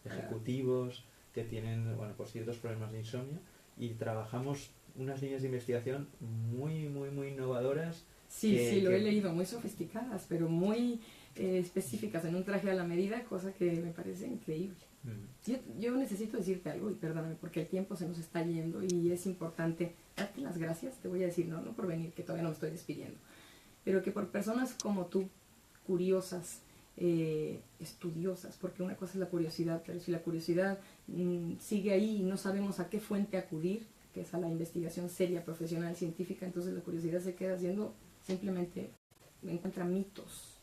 [SPEAKER 2] ejecutivos, que tienen pues ciertos problemas de insomnio, y trabajamos unas líneas de investigación muy, muy, muy innovadoras.
[SPEAKER 1] Sí, lo he leído, muy sofisticadas, pero muy específicas, en un traje a la medida, cosa que me parece increíble. Yo necesito decirte algo, y perdóname, porque el tiempo se nos está yendo y es importante darte las gracias. Te voy a decir, no por venir, que todavía no me estoy despidiendo, pero que por personas como tú, curiosas, estudiosas, porque una cosa es la curiosidad, pero si la curiosidad sigue ahí y no sabemos a qué fuente acudir, que es a la investigación seria, profesional, científica, entonces la curiosidad se queda haciendo simplemente, encuentra mitos,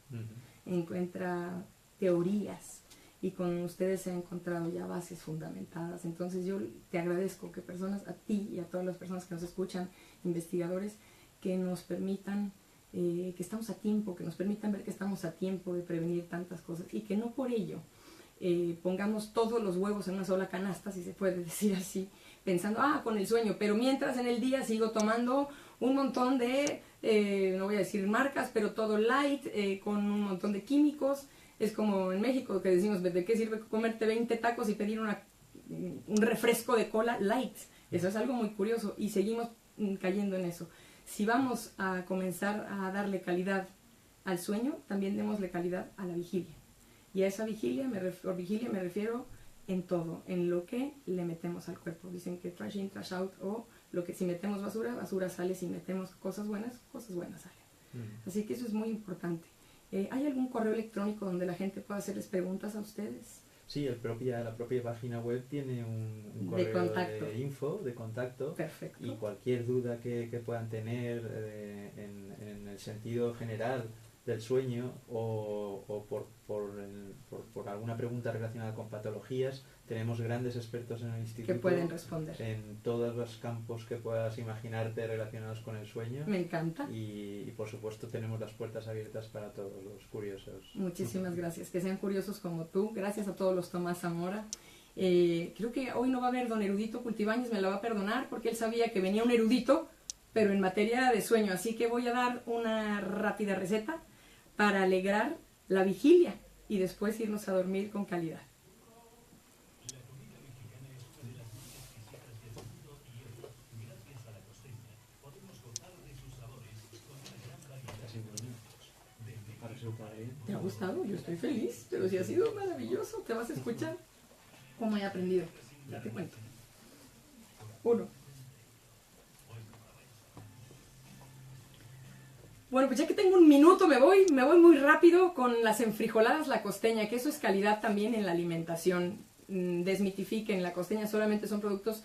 [SPEAKER 1] encuentra teorías, y con ustedes se han encontrado ya bases fundamentadas. Entonces yo te agradezco que personas, a ti y a todas las personas que nos escuchan, investigadores, que nos permitan, que estamos a tiempo, que nos permitan ver que estamos a tiempo de prevenir tantas cosas, y que no por ello pongamos todos los huevos en una sola canasta, si se puede decir así, pensando, con el sueño, pero mientras en el día sigo tomando un montón de, no voy a decir marcas, pero todo light, con un montón de químicos. Es como en México que decimos, ¿de qué sirve comerte 20 tacos y pedir un refresco de cola light? Eso es algo muy curioso, y seguimos cayendo en eso. Si vamos a comenzar a darle calidad al sueño, también démosle calidad a la vigilia. Y a esa vigilia me refiero en todo, en lo que le metemos al cuerpo. Dicen que trash in, trash out, o lo que si metemos basura sale, si metemos cosas buenas salen. Así que eso es muy importante. ¿Hay algún correo electrónico donde la gente pueda hacerles preguntas a ustedes?
[SPEAKER 2] Sí, la propia página web tiene un correo de info, de contacto.
[SPEAKER 1] Perfecto.
[SPEAKER 2] Y cualquier duda que puedan tener en el sentido general del sueño, o por alguna pregunta relacionada con patologías, tenemos grandes expertos en el instituto
[SPEAKER 1] que pueden responder
[SPEAKER 2] en todos los campos que puedas imaginarte relacionados con el sueño.
[SPEAKER 1] Me encanta.
[SPEAKER 2] Y por supuesto tenemos las puertas abiertas para todos los curiosos.
[SPEAKER 1] Muchísimas gracias, que sean curiosos como tú. Gracias a todos los Tomás Zamora, Creo que hoy no va a haber don Erudito Cultibañez, me la va a perdonar porque él sabía que venía un erudito, pero en materia de sueño. Así que voy a dar una rápida receta para alegrar la vigilia y después irnos a dormir con calidad. ¿Te ha gustado? Yo estoy feliz, pero si ha sido maravilloso, te vas a escuchar cómo he aprendido. Ya te cuento. 1. Bueno, pues ya que tengo un minuto me voy muy rápido con las enfrijoladas La Costeña, que eso es calidad también en la alimentación. Desmitifiquen, La Costeña solamente son productos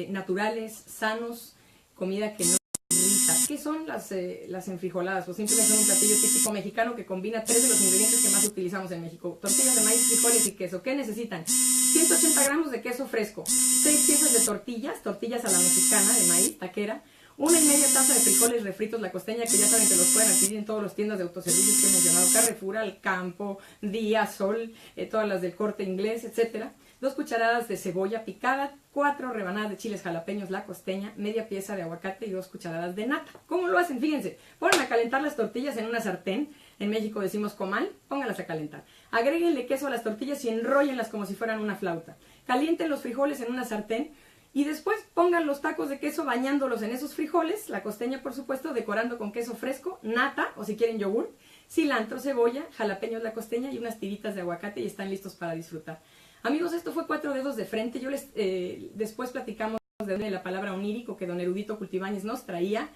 [SPEAKER 1] naturales, sanos, comida que no irrita. ¿Qué son las enfrijoladas? Pues simplemente son un platillo típico mexicano que combina 3 de los ingredientes que más utilizamos en México: tortillas de maíz, frijoles y queso. ¿Qué necesitan? 180 gramos de queso fresco, 6 piezas de tortillas a la mexicana de maíz, taquera, 1,5 taza de frijoles refritos La Costeña, que ya saben que los pueden adquirir en todas las tiendas de autoservicios que he mencionado: Carrefour, Alcampo, Día, Sol, todas las del Corte Inglés, etcétera. 2 cucharadas de cebolla picada, 4 rebanadas de chiles jalapeños La Costeña, media pieza de aguacate y 2 cucharadas de nata. ¿Cómo lo hacen? Fíjense, ponen a calentar las tortillas en una sartén. En México decimos comal, póngalas a calentar. Agréguenle queso a las tortillas y enróllenlas como si fueran una flauta. Calienten los frijoles en una sartén y después pongan los tacos de queso bañándolos en esos frijoles, La Costeña por supuesto, decorando con queso fresco, nata o si quieren yogur, cilantro, cebolla, jalapeños La Costeña y unas tiritas de aguacate y están listos para disfrutar. Amigos, esto fue 4 dedos de frente. Yo les después platicamos de la palabra onírico que don Erudito Cultibañez nos traía,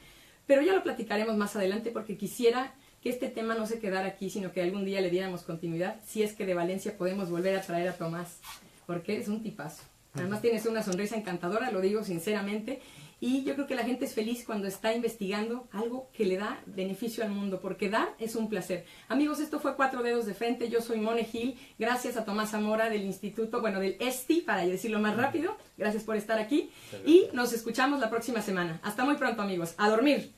[SPEAKER 1] pero ya lo platicaremos más adelante porque quisiera que este tema no se quedara aquí, sino que algún día le diéramos continuidad, si es que de Valencia podemos volver a traer a Tomás, porque es un tipazo. Además tienes una sonrisa encantadora, lo digo sinceramente, y yo creo que la gente es feliz cuando está investigando algo que le da beneficio al mundo, porque dar es un placer. Amigos, esto fue 4 dedos de frente. Yo soy Mone Gil, gracias a Tomás Zamora del Instituto, del ESTI, para decirlo más rápido. Gracias por estar aquí y nos escuchamos la próxima semana. Hasta muy pronto, amigos. A dormir.